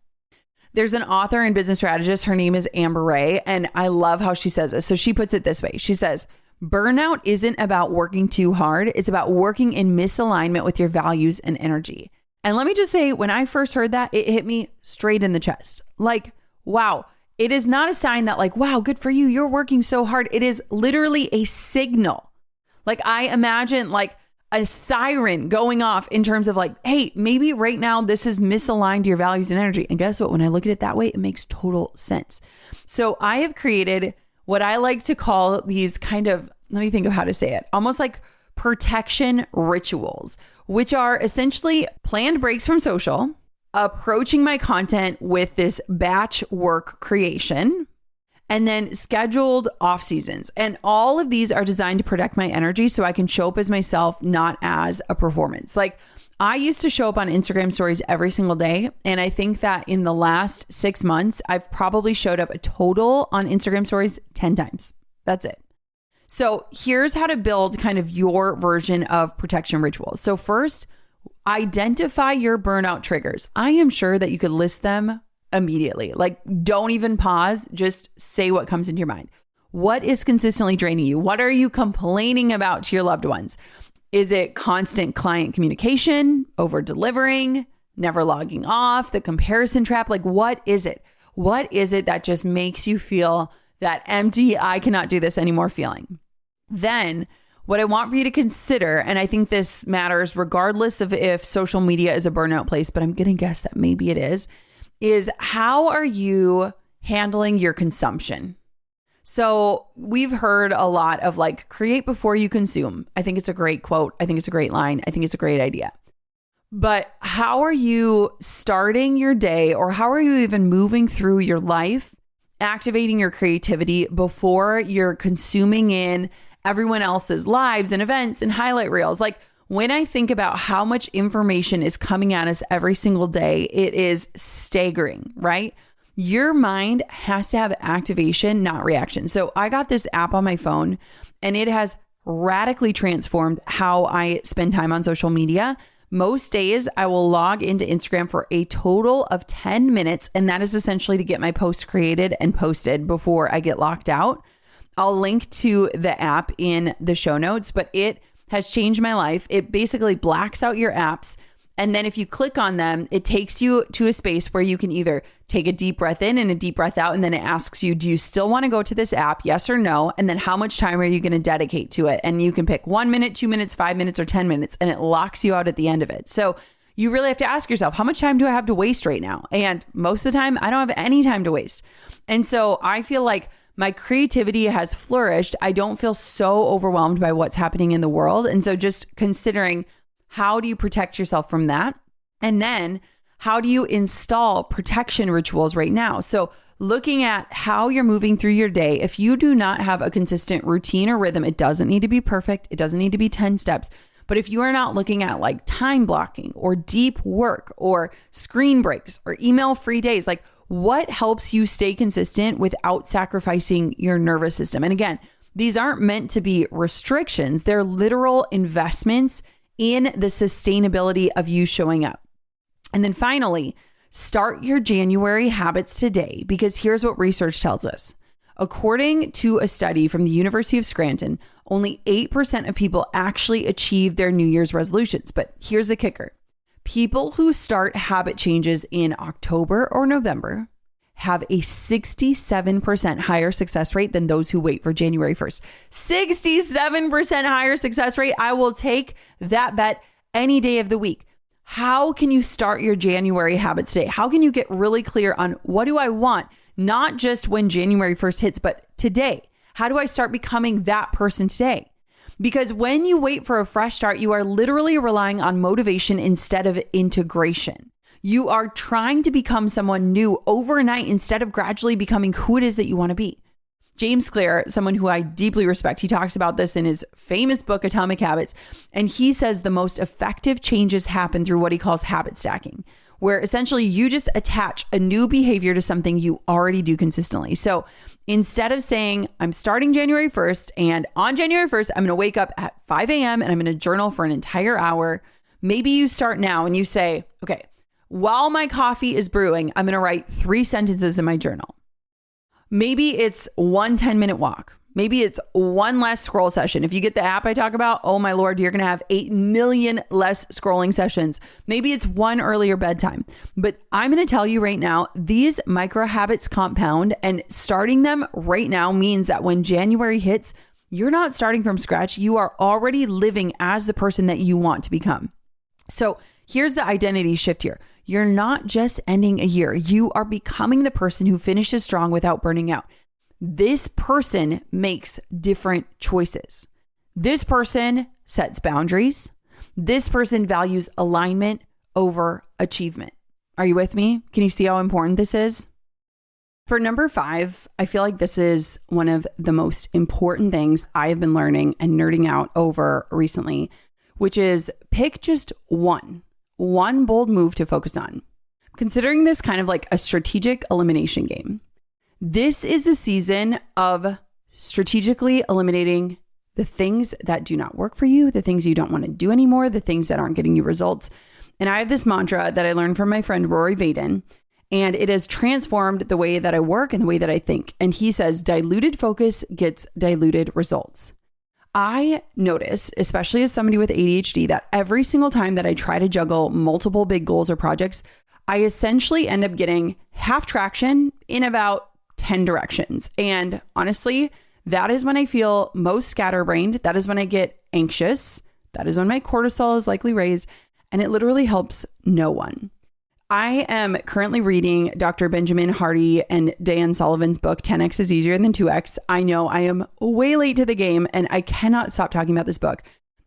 There's an author and business strategist. Her name is Amber Ray, and I love how she says this. So she puts it this way. She says, burnout isn't about working too hard. It's about working in misalignment with your values and energy. And let me just say, when I first heard that, it hit me straight in the chest. Like, wow, it is not a sign that like, wow, good for you. You're working so hard. It is literally a signal. Like, I imagine like a siren going off in terms of like, hey, maybe right now this is misaligned to your values and energy. And guess what? When I look at it that way, it makes total sense. So I have created what I like to call these kind of, let me think of how to say it, almost like protection rituals, which are essentially planned breaks from social, approaching my content with this batch work creation, and then scheduled off seasons. And all of these are designed to protect my energy so I can show up as myself, not as a performance. Like, I used to show up on Instagram stories every single day. And I think that in the last 6 months, I've probably showed up a total on Instagram stories 10 times. That's it. So here's how to build kind of your version of protection rituals. So first, identify your burnout triggers. I am sure that you could list them immediately. Like, don't even pause. Just say what comes into your mind. What is consistently draining you? What are you complaining about to your loved ones? Is it constant client communication, over delivering, never logging off, the comparison trap? Like, what is it? What is it that just makes you feel that empty, I cannot do this anymore feeling? Then what I want for you to consider, and I think this matters regardless of if social media is a burnout place, but I'm going to guess that maybe it is how are you handling your consumption? So we've heard a lot of like, create before you consume. I think it's a great quote. I think it's a great line. I think it's a great idea. But how are you starting your day, or how are you even moving through your life, activating your creativity before you're consuming in everyone else's lives and events and highlight reels? Like, when I think about how much information is coming at us every single day, it is staggering, right? Your mind has to have activation, not reaction. So I got this app on my phone, and it has radically transformed how I spend time on social media. Most days I will log into Instagram for a total of 10 minutes, and that is essentially to get my post created and posted before I get locked out. I'll link to the app in the show notes, but it has changed my life. It basically blacks out your apps. And then if you click on them, it takes you to a space where you can either take a deep breath in and a deep breath out. And then it asks you, do you still want to go to this app? Yes or no? And then how much time are you going to dedicate to it? And you can pick 1 minute, 2 minutes, 5 minutes, or 10 minutes, and it locks you out at the end of it. So you really have to ask yourself, how much time do I have to waste right now? And most of the time, I don't have any time to waste. And so I feel like my creativity has flourished. I don't feel so overwhelmed by what's happening in the world. And so just considering, how do you protect yourself from that? And then how do you install protection rituals right now? So looking at how you're moving through your day, if you do not have a consistent routine or rhythm, it doesn't need to be perfect. It doesn't need to be 10 steps. But if you are not looking at like time blocking or deep work or screen breaks or email free days, like what helps you stay consistent without sacrificing your nervous system? And again, these aren't meant to be restrictions. They're literal investments in the sustainability of you showing up. And then finally, start your January habits today, because here's what research tells us. According to a study from the University of Scranton, only 8% of people actually achieve their New Year's resolutions. But here's the kicker. People who start habit changes in October or November have a 67% higher success rate than those who wait for January 1st. 67% higher success rate. I will take that bet any day of the week. How can you start your January habits today? How can you get really clear on what do I want? Not just when January 1st hits, but today. How do I start becoming that person today? Because when you wait for a fresh start, you are literally relying on motivation instead of integration. You are trying to become someone new overnight instead of gradually becoming who it is that you want to be. James Clear, someone who I deeply respect, he talks about this in his famous book, Atomic Habits. And he says the most effective changes happen through what he calls habit stacking, where essentially you just attach a new behavior to something you already do consistently. So instead of saying, I'm starting January 1st, and on January 1st, I'm going to wake up at 5 a.m. and I'm going to journal for an entire hour. Maybe you start now and you say, okay, while my coffee is brewing, I'm going to write 3 sentences in my journal. Maybe it's 1 10-minute walk. Maybe it's 1 less scroll session. If you get the app I talk about, oh my Lord, you're going to have 8 million less scrolling sessions. Maybe it's 1 earlier bedtime. But I'm going to tell you right now, these micro habits compound, and starting them right now means that when January hits, you're not starting from scratch. You are already living as the person that you want to become. So here's the identity shift here. You're not just ending a year. You are becoming the person who finishes strong without burning out. This person makes different choices. This person sets boundaries. This person values alignment over achievement. Are you with me? Can you see how important this is? For number 5, I feel like this is one of the most important things I have been learning and nerding out over recently, which is pick just one bold move to focus on. Considering this kind of like a strategic elimination game. This is a season of strategically eliminating the things that do not work for you, the things you don't want to do anymore, the things that aren't getting you results. And I have this mantra that I learned from my friend Rory Vaden, and it has transformed the way that I work and the way that I think. And he says, diluted focus gets diluted results. I notice, especially as somebody with ADHD, that every single time that I try to juggle multiple big goals or projects, I essentially end up getting half traction in about 10 directions. And honestly, that is when I feel most scatterbrained. That is when I get anxious. That is when my cortisol is likely raised, and it literally helps no one. I am currently reading Dr. Benjamin Hardy and Dan Sullivan's book, 10X is Easier Than 2X. I know I am way late to the game and I cannot stop talking about this book.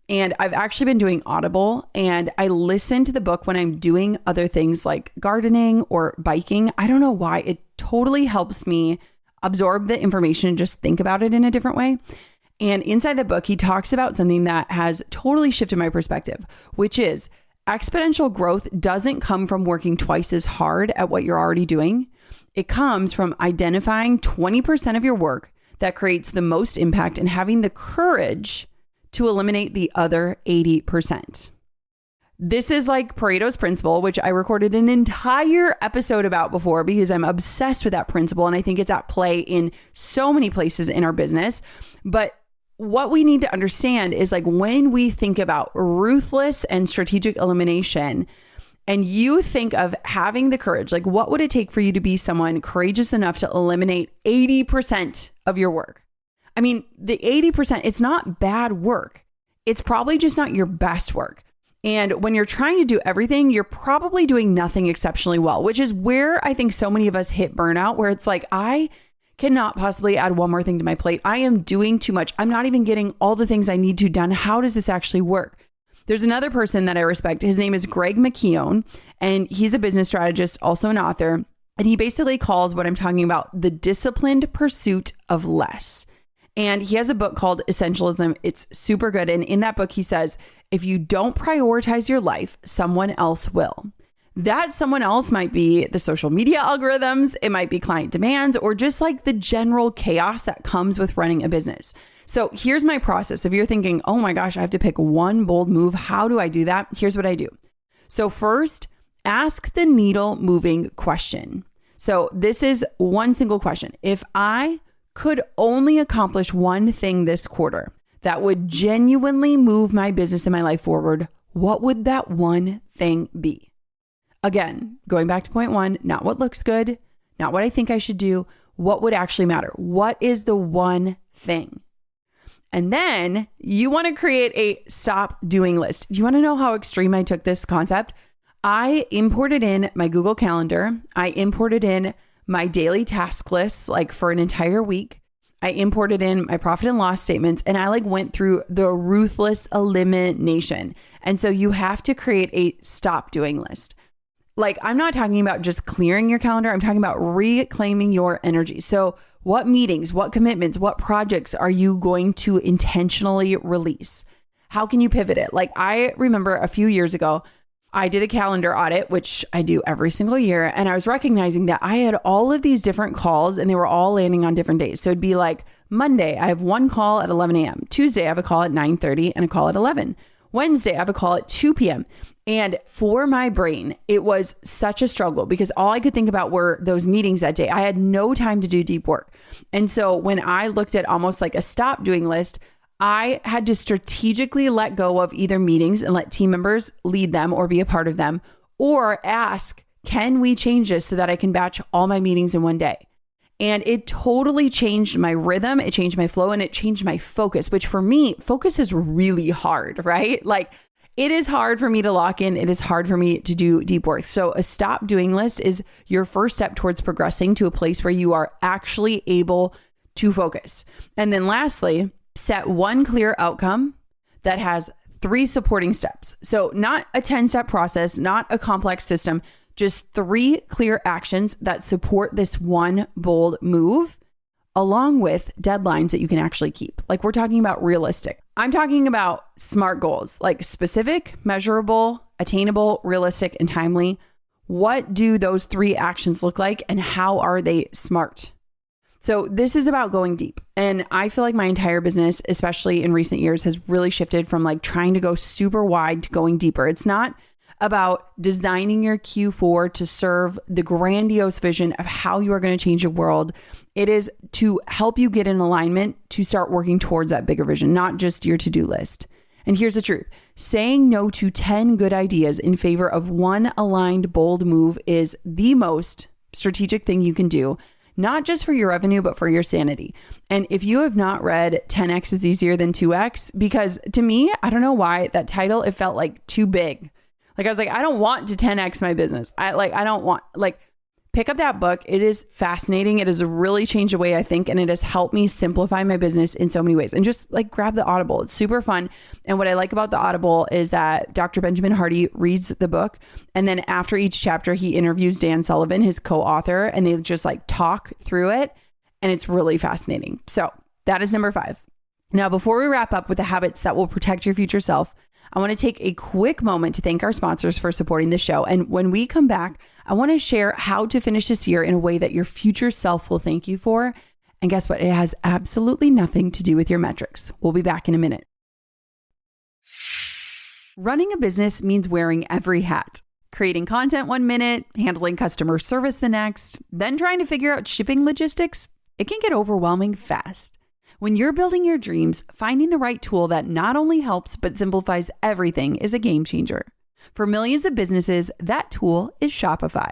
And I've actually been doing Audible, and I listen to the book when I'm doing other things like gardening or biking. I don't know why. It totally helps me absorb the information and just think about it in a different way. And inside the book, he talks about something that has totally shifted my perspective, which is exponential growth doesn't come from working twice as hard at what you're already doing. It comes from identifying 20% of your work that creates the most impact and having the courage to eliminate the other 80%. This is like Pareto's principle, which I recorded an entire episode about before because I'm obsessed with that principle. And I think it's at play in so many places in our business. But what we need to understand is like when we think about ruthless and strategic elimination, and you think of having the courage, like what would it take for you to be someone courageous enough to eliminate 80% of your work? I mean, the 80%, it's not bad work. It's probably just not your best work. And when you're trying to do everything, you're probably doing nothing exceptionally well, which is where I think so many of us hit burnout, where it's like, I cannot possibly add one more thing to my plate. I am doing too much. I'm not even getting all the things I need to done. How does this actually work? There's another person that I respect. His name is Greg McKeown, and he's a business strategist, also an author. And he basically calls what I'm talking about the disciplined pursuit of less. And he has a book called Essentialism. It's super good. And in that book, he says, if you don't prioritize your life, someone else will. That someone else might be the social media algorithms, it might be client demands, or just like the general chaos that comes with running a business. So here's my process. If you're thinking, oh my gosh, I have to pick one bold move, how do I do that? Here's what I do. So first, ask the needle moving question. So this is one single question. If I could only accomplish one thing this quarter that would genuinely move my business and my life forward, what would that one thing be? Again, going back to point one, not what looks good, not what I think I should do, what would actually matter? What is the one thing? And then you want to create a stop doing list. Do you want to know how extreme I took this concept? I imported in my Google Calendar. I imported in my daily task lists, like for an entire week. I imported in my profit and loss statements, and I went through the ruthless elimination. And so you have to create a stop doing list. I'm not talking about just clearing your calendar. I'm talking about reclaiming your energy. So what meetings, what commitments, what projects are you going to intentionally release? How can you pivot it? I remember a few years ago, I did a calendar audit, which I do every single year. And I was recognizing that I had all of these different calls and they were all landing on different days. So it'd be Monday, I have one call at 11 a.m. Tuesday, I have a call at 9:30 and a call at 11. Wednesday, I have a call at 2 p.m. And for my brain, it was such a struggle because all I could think about were those meetings that day. I had no time to do deep work. And so when I looked at almost like a stop doing list, I had to strategically let go of either meetings and let team members lead them or be a part of them, or ask, can we change this so that I can batch all my meetings in one day? And it totally changed my rhythm. It changed my flow and it changed my focus, which for me, focus is really hard, right? It is hard for me to lock in. It is hard for me to do deep work. So a stop doing list is your first step towards progressing to a place where you are actually able to focus. And then lastly, set one clear outcome that has 3 supporting steps. So not a 10-step process, not a complex system, just 3 clear actions that support this one bold move, along with deadlines that you can actually keep. We're talking about realistic. I'm talking about SMART goals, specific, measurable, attainable, realistic, and timely. What do those 3 actions look like and how are they SMART? So this is about going deep. And I feel like my entire business, especially in recent years, has really shifted from trying to go super wide to going deeper. It's not about designing your Q4 to serve the grandiose vision of how you are going to change the world. It is to help you get in alignment to start working towards that bigger vision, not just your to-do list. And here's the truth. Saying no to 10 good ideas in favor of one aligned, bold move is the most strategic thing you can do, not just for your revenue, but for your sanity. And if you have not read 10X is easier than 2X, because to me, I don't know why that title, it felt too big. I was I don't want to 10X my business. I don't want, pick up that book. It is fascinating. It has really changed the way I think, and it has helped me simplify my business in so many ways. And just grab the Audible. It's super fun. And what I like about the Audible is that Dr. Benjamin Hardy reads the book. And then after each chapter, he interviews Dan Sullivan, his co-author, and they just talk through it. And it's really fascinating. So that is number 5. Now, before we wrap up with the habits that will protect your future self, I want to take a quick moment to thank our sponsors for supporting the show. And when we come back, I want to share how to finish this year in a way that your future self will thank you for. And guess what? It has absolutely nothing to do with your metrics. We'll be back in a minute. Running a business means wearing every hat. Creating content 1 minute, handling customer service the next, then trying to figure out shipping logistics. It can get overwhelming fast. When you're building your dreams, finding the right tool that not only helps but simplifies everything is a game changer. For millions of businesses, that tool is Shopify.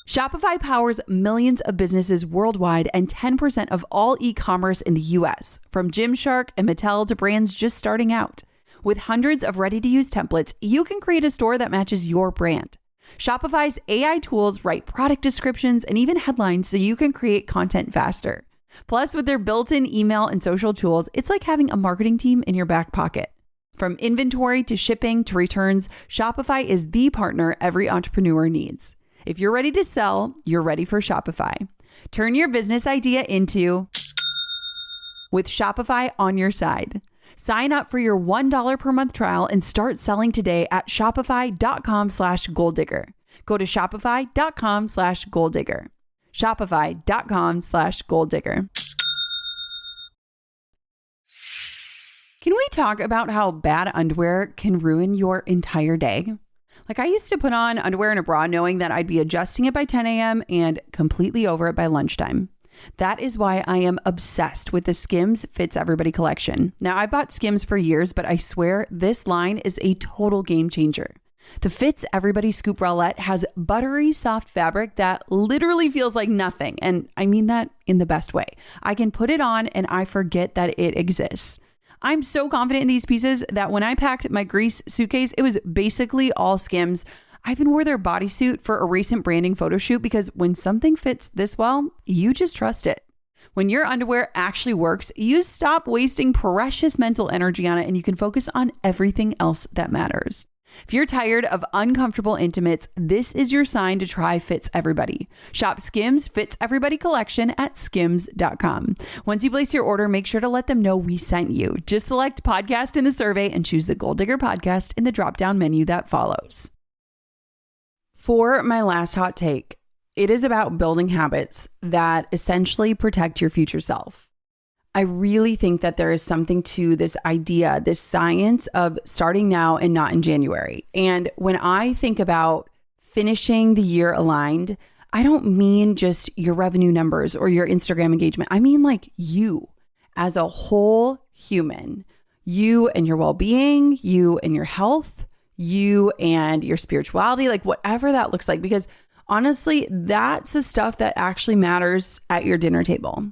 Shopify powers millions of businesses worldwide and 10% of all e-commerce in the US, from Gymshark and Mattel to brands just starting out. With hundreds of ready-to-use templates, you can create a store that matches your brand. Shopify's AI tools write product descriptions and even headlines so you can create content faster. Plus, with their built-in email and social tools, it's like having a marketing team in your back pocket. From inventory to shipping to returns, Shopify is the partner every entrepreneur needs. If you're ready to sell, you're ready for Shopify. Turn your business idea into with Shopify on your side. Sign up for your $1 per month trial and start selling today at shopify.com/goaldigger. Go to shopify.com/goaldigger. Shopify.com/goaldigger. Can we talk about how bad underwear can ruin your entire day? Like, I used to put on underwear and a bra knowing that I'd be adjusting it by 10 a.m. and completely over it by lunchtime. That is why I am obsessed with the Skims Fits Everybody collection. Now, I bought Skims for years, but I swear this line is a total game changer. The Fits Everybody Scoop Bralette has buttery soft fabric that literally feels like nothing. And I mean that in the best way. I can put it on and I forget that it exists. I'm so confident in these pieces that when I packed my Greece suitcase, it was basically all Skims. I even wore their bodysuit for a recent branding photo shoot because when something fits this well, you just trust it. When your underwear actually works, you stop wasting precious mental energy on it and you can focus on everything else that matters. If you're tired of uncomfortable intimates, this is your sign to try Fits Everybody. Shop Skims Fits Everybody collection at skims.com. Once you place your order, make sure to let them know we sent you. Just select podcast in the survey and choose the Goal Digger podcast in the drop-down menu that follows. For my last hot take, it is about building habits that essentially protect your future self. I really think that there is something to this idea, this science of starting now and not in January. And when I think about finishing the year aligned, I don't mean just your revenue numbers or your Instagram engagement. I mean like you as a whole human, you and your well-being, you and your health, you and your spirituality, like whatever that looks like. Because honestly, that's the stuff that actually matters at your dinner table.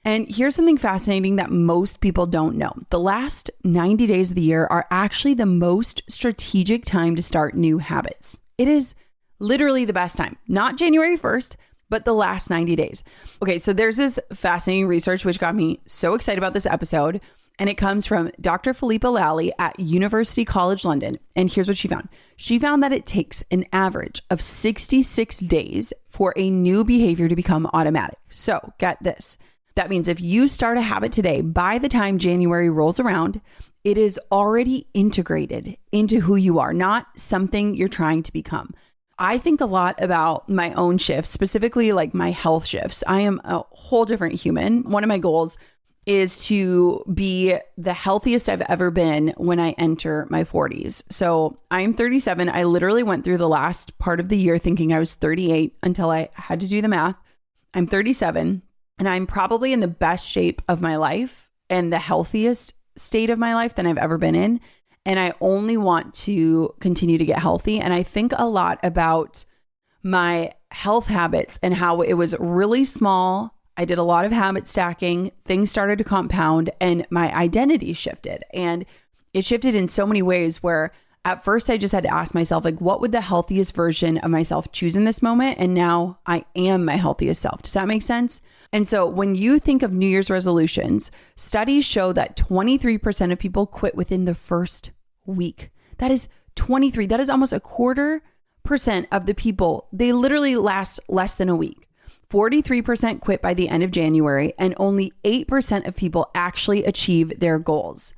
And here's something fascinating that most people don't know. The last 90 days of the year are actually the most strategic time to start new habits. It is literally the best time, not January 1st, but the last 90 days. Okay, so there's this fascinating research which got me so excited about this episode. And it comes from Dr. Philippa Lally at University College London. And here's what she found. She found that it takes an average of 66 days for a new behavior to become automatic. So get this. That means if you start a habit today, by the time January rolls around, it is already integrated into who you are, not something you're trying to become. I think a lot about my own shifts, specifically like my health shifts. I am a whole different human. One of my goals is to be the healthiest I've ever been when I enter my 40s. So I'm 37. I literally went through the last part of the year thinking I was 38 until I had to do the math. I'm 37. And I'm probably in the best shape of my life and the healthiest state of my life than I've ever been in. And I only want to continue to get healthy. And I think a lot about my health habits and how it was really small. I did a lot of habit stacking. Things started to compound and my identity shifted. And it shifted in so many ways where at first I just had to ask myself, like, what would the healthiest version of myself choose in this moment? And now I am my healthiest self. Does that make sense? And so when you think of New Year's resolutions, studies show that 23% of people quit within the first week. That is 23. That is almost 25% of the people. They literally last less than a week. 43% quit by the end of January, and only 8% of people actually achieve their goals.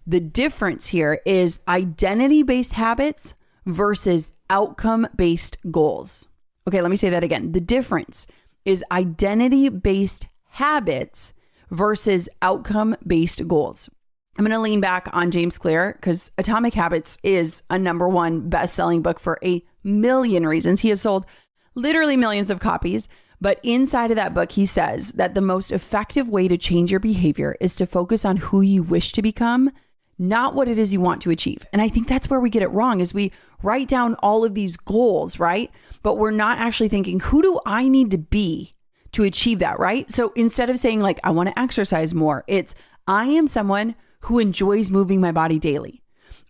The difference here is identity-based habits versus outcome-based goals. Okay, let me say that again. The difference is identity-based habits versus outcome-based goals. I'm going to lean back on James Clear because Atomic Habits is a #1 best-selling book for a million reasons. He has sold literally millions of copies. But inside of that book, he says that the most effective way to change your behavior is to focus on who you wish to become, not what it is you want to achieve. And I think that's where we get it wrong is we write down all of these goals, right? But we're not actually thinking, who do I need to be to achieve that, right? So instead of saying like, I want to exercise more, it's I am someone who enjoys moving my body daily.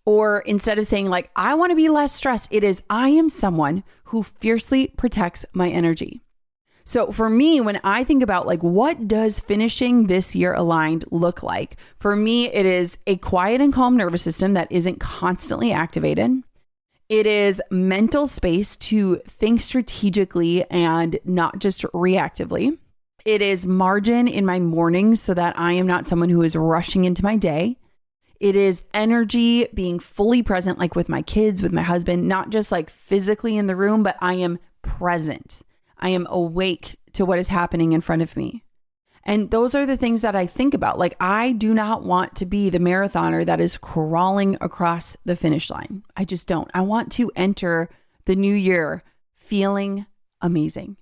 Or instead of saying like, I want to be less stressed, it is, I am someone who fiercely protects my energy. So for me, when I think about like, what does finishing this year aligned look like? For me, it is a quiet and calm nervous system that isn't constantly activated. It is mental space to think strategically and not just reactively. It is margin in my mornings so that I am not someone who is rushing into my day. It is energy being fully present, like with my kids, with my husband, not just like physically in the room, but I am present. I am awake to what is happening in front of me. And those are the things that I think about. Like, I do not want to be the marathoner that is crawling across the finish line. I just don't. I want to enter the new year feeling amazing.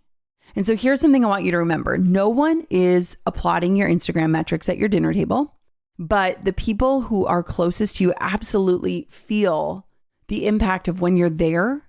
And so here's something I want you to remember. No one is applauding your Instagram metrics at your dinner table. But the people who are closest to you absolutely feel the impact of when you're there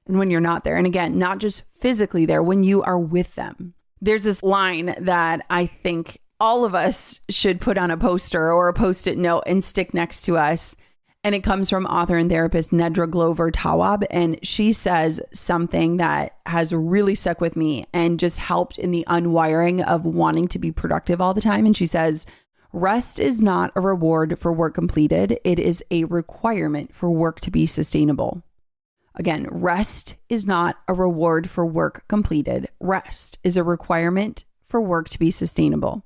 and when you're not there. And again, not just physically there, when you are with them. There's this line that I think all of us should put on a poster or a Post-it note and stick next to us. And it comes from author and therapist Nedra Glover Tawwab. And she says something that has really stuck with me and just helped in the unwiring of wanting to be productive all the time. And she says, rest is not a reward for work completed. It is a requirement for work to be sustainable. Again, rest is not a reward for work completed. Rest is a requirement for work to be sustainable.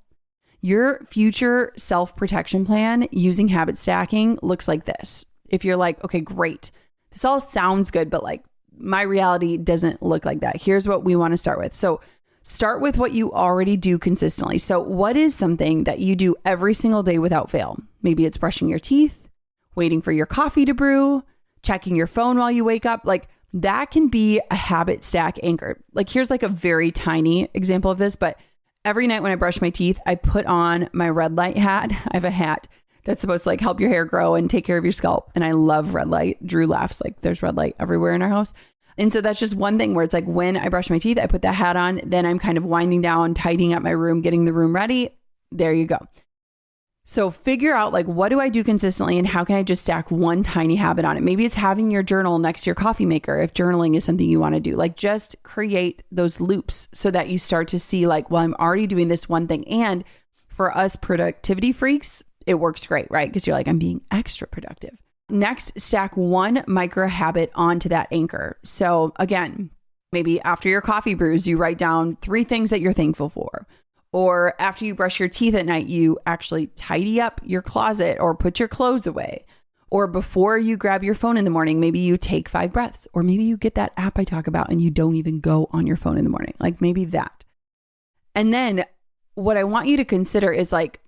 Your future self-protection plan using habit stacking looks like this. If you're like, okay, great. This all sounds good, but like my reality doesn't look like that. Here's what we want to start with. So start with what you already do consistently. So what is something that you do every single day without fail? Maybe it's brushing your teeth, waiting for your coffee to brew, checking your phone while you wake up. Like that can be a habit stack anchor. Like here's like a very tiny example of this, but every night when I brush my teeth, I put on my red light hat. I have a hat that's supposed to like help your hair grow and take care of your scalp. And I love red light. Drew laughs, like there's red light everywhere in our house. And so that's just one thing where it's like when I brush my teeth, I put that hat on, then I'm kind of winding down, tidying up my room, getting the room ready. There you go. So figure out like, what do I do consistently and how can I just stack one tiny habit on it? Maybe it's having your journal next to your coffee maker if journaling is something you want to do. Like just create those loops so that you start to see like, well, I'm already doing this one thing. And for us productivity freaks, it works great, right? Because you're like, I'm being extra productive. Next, stack one micro habit onto that anchor. So again, maybe after your coffee brews, you write down 3 things that you're thankful for. Or after you brush your teeth at night, you actually tidy up your closet or put your clothes away. Or before you grab your phone in the morning, maybe you take 5 breaths. Or maybe you get that app I talk about and you don't even go on your phone in the morning. Like maybe that. And then what I want you to consider is like,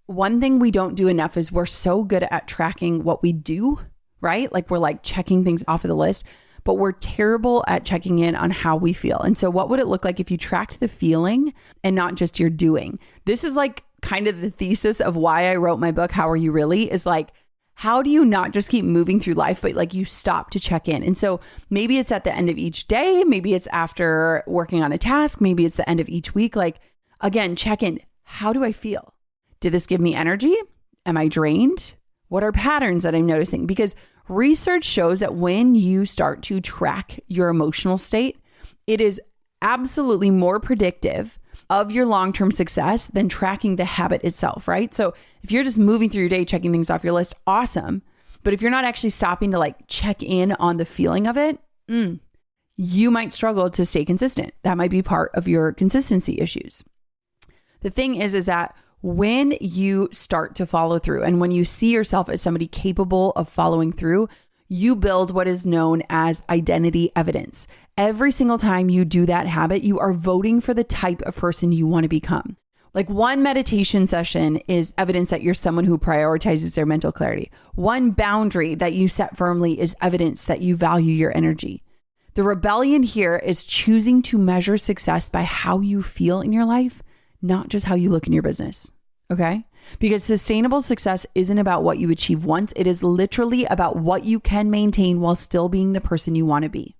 one thing we don't do enough is we're so good at tracking what we do, right? Like we're like checking things off of the list, but we're terrible at checking in on how we feel. And so what would it look like if you tracked the feeling and not just your doing? This is like kind of the thesis of why I wrote my book, How Are You Really? Is like, how do you not just keep moving through life, but like you stop to check in? And so maybe it's at the end of each day. Maybe it's after working on a task. Maybe it's the end of each week. Like again, check in. How do I feel? Did this give me energy? Am I drained? What are patterns that I'm noticing? Because research shows that when you start to track your emotional state, it is absolutely more predictive of your long-term success than tracking the habit itself, right? So if you're just moving through your day, checking things off your list, awesome. But if you're not actually stopping to like check in on the feeling of it, you might struggle to stay consistent. That might be part of your consistency issues. The thing is that when you start to follow through and when you see yourself as somebody capable of following through, you build what is known as identity evidence. Every single time you do that habit, you are voting for the type of person you want to become. Like one meditation session is evidence that you're someone who prioritizes their mental clarity. One boundary that you set firmly is evidence that you value your energy. The rebellion here is choosing to measure success by how you feel in your life, not just how you look in your business. Okay? Because sustainable success isn't about what you achieve once. It is literally about what you can maintain while still being the person you want to be.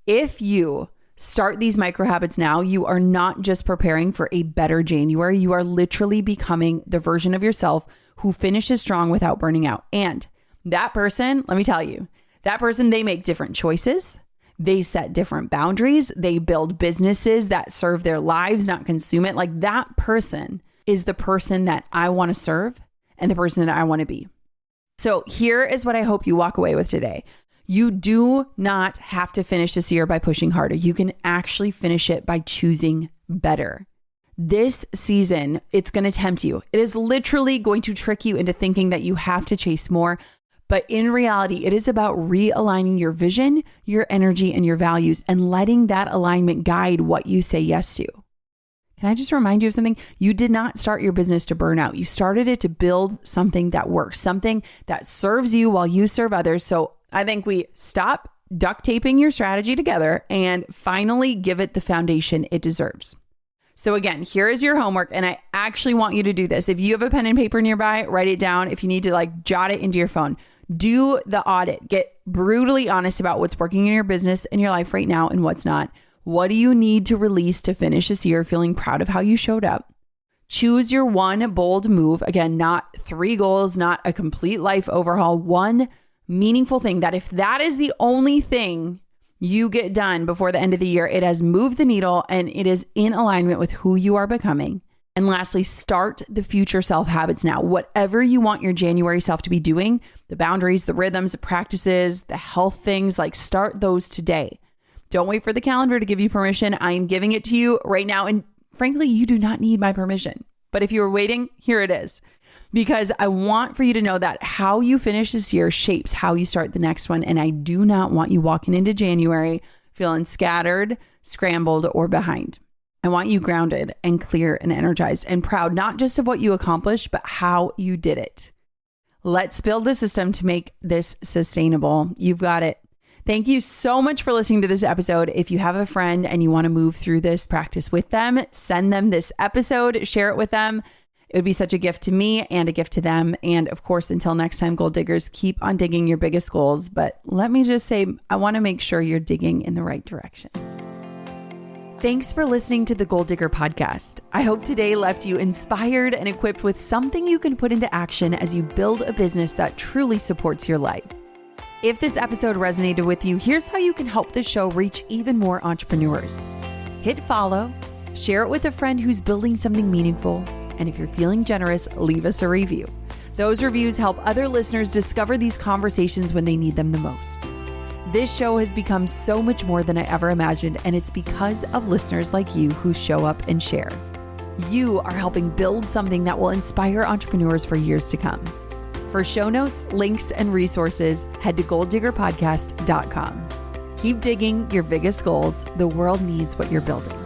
If you start these micro habits now, you are not just preparing for a better January. You are literally becoming the version of yourself who finishes strong without burning out. And That person, let me tell you, that person, they make different choices. They set different boundaries. They build businesses that serve their lives, not consume it. Like that person is the person that I want to serve and the person that I want to be. So here is what I hope you walk away with today. You do not have to finish this year by pushing harder. You can actually finish it by choosing better. This season, it's going to tempt you. It is literally going to trick you into thinking that you have to chase more. But in reality, it is about realigning your vision, your energy, and your values and letting that alignment guide what you say yes to. Can I just remind you of something? You did not start your business to burn out. You started it to build something that works, something that serves you while you serve others. So I think we stop duct taping your strategy together and finally give it the foundation it deserves. So again, here is your homework. And I actually want you to do this. If you have a pen and paper nearby, write it down. If you need to jot it into your phone, do the audit. Get brutally honest about what's working in your business and your life right now and what's not. What do you need to release to finish this year feeling proud of how you showed up? Choose your one bold move. Again, not 3 goals, not a complete life overhaul. One meaningful thing that if that is the only thing you get done before the end of the year, it has moved the needle and it is in alignment with who you are becoming. And lastly, start the future self habits now. Whatever you want your January self to be doing, the boundaries, the rhythms, the practices, the health things, start those today. Don't wait for the calendar to give you permission. I am giving it to you right now. And frankly, you do not need my permission. But if you were waiting, here it is. Because I want for you to know that how you finish this year shapes how you start the next one. And I do not want you walking into January feeling scattered, scrambled, or behind. I want you grounded and clear and energized and proud, not just of what you accomplished, but how you did it. Let's build the system to make this sustainable. You've got it. Thank you so much for listening to this episode. If you have a friend and you want to move through this practice with them, send them this episode, share it with them. It would be such a gift to me and a gift to them. And of course, until next time, goal diggers, keep on digging your biggest goals. But let me just say, I want to make sure you're digging in the right direction. Thanks for listening to the Goal Digger podcast. I hope today left you inspired and equipped with something you can put into action as you build a business that truly supports your life. If this episode resonated with you, here's how you can help the show reach even more entrepreneurs. Hit follow, share it with a friend who's building something meaningful, and if you're feeling generous, leave us a review. Those reviews help other listeners discover these conversations when they need them the most. This show has become so much more than I ever imagined, and it's because of listeners like you who show up and share. You are helping build something that will inspire entrepreneurs for years to come. For show notes, links, and resources, head to goaldiggerpodcast.com. Keep digging your biggest goals. The world needs what you're building.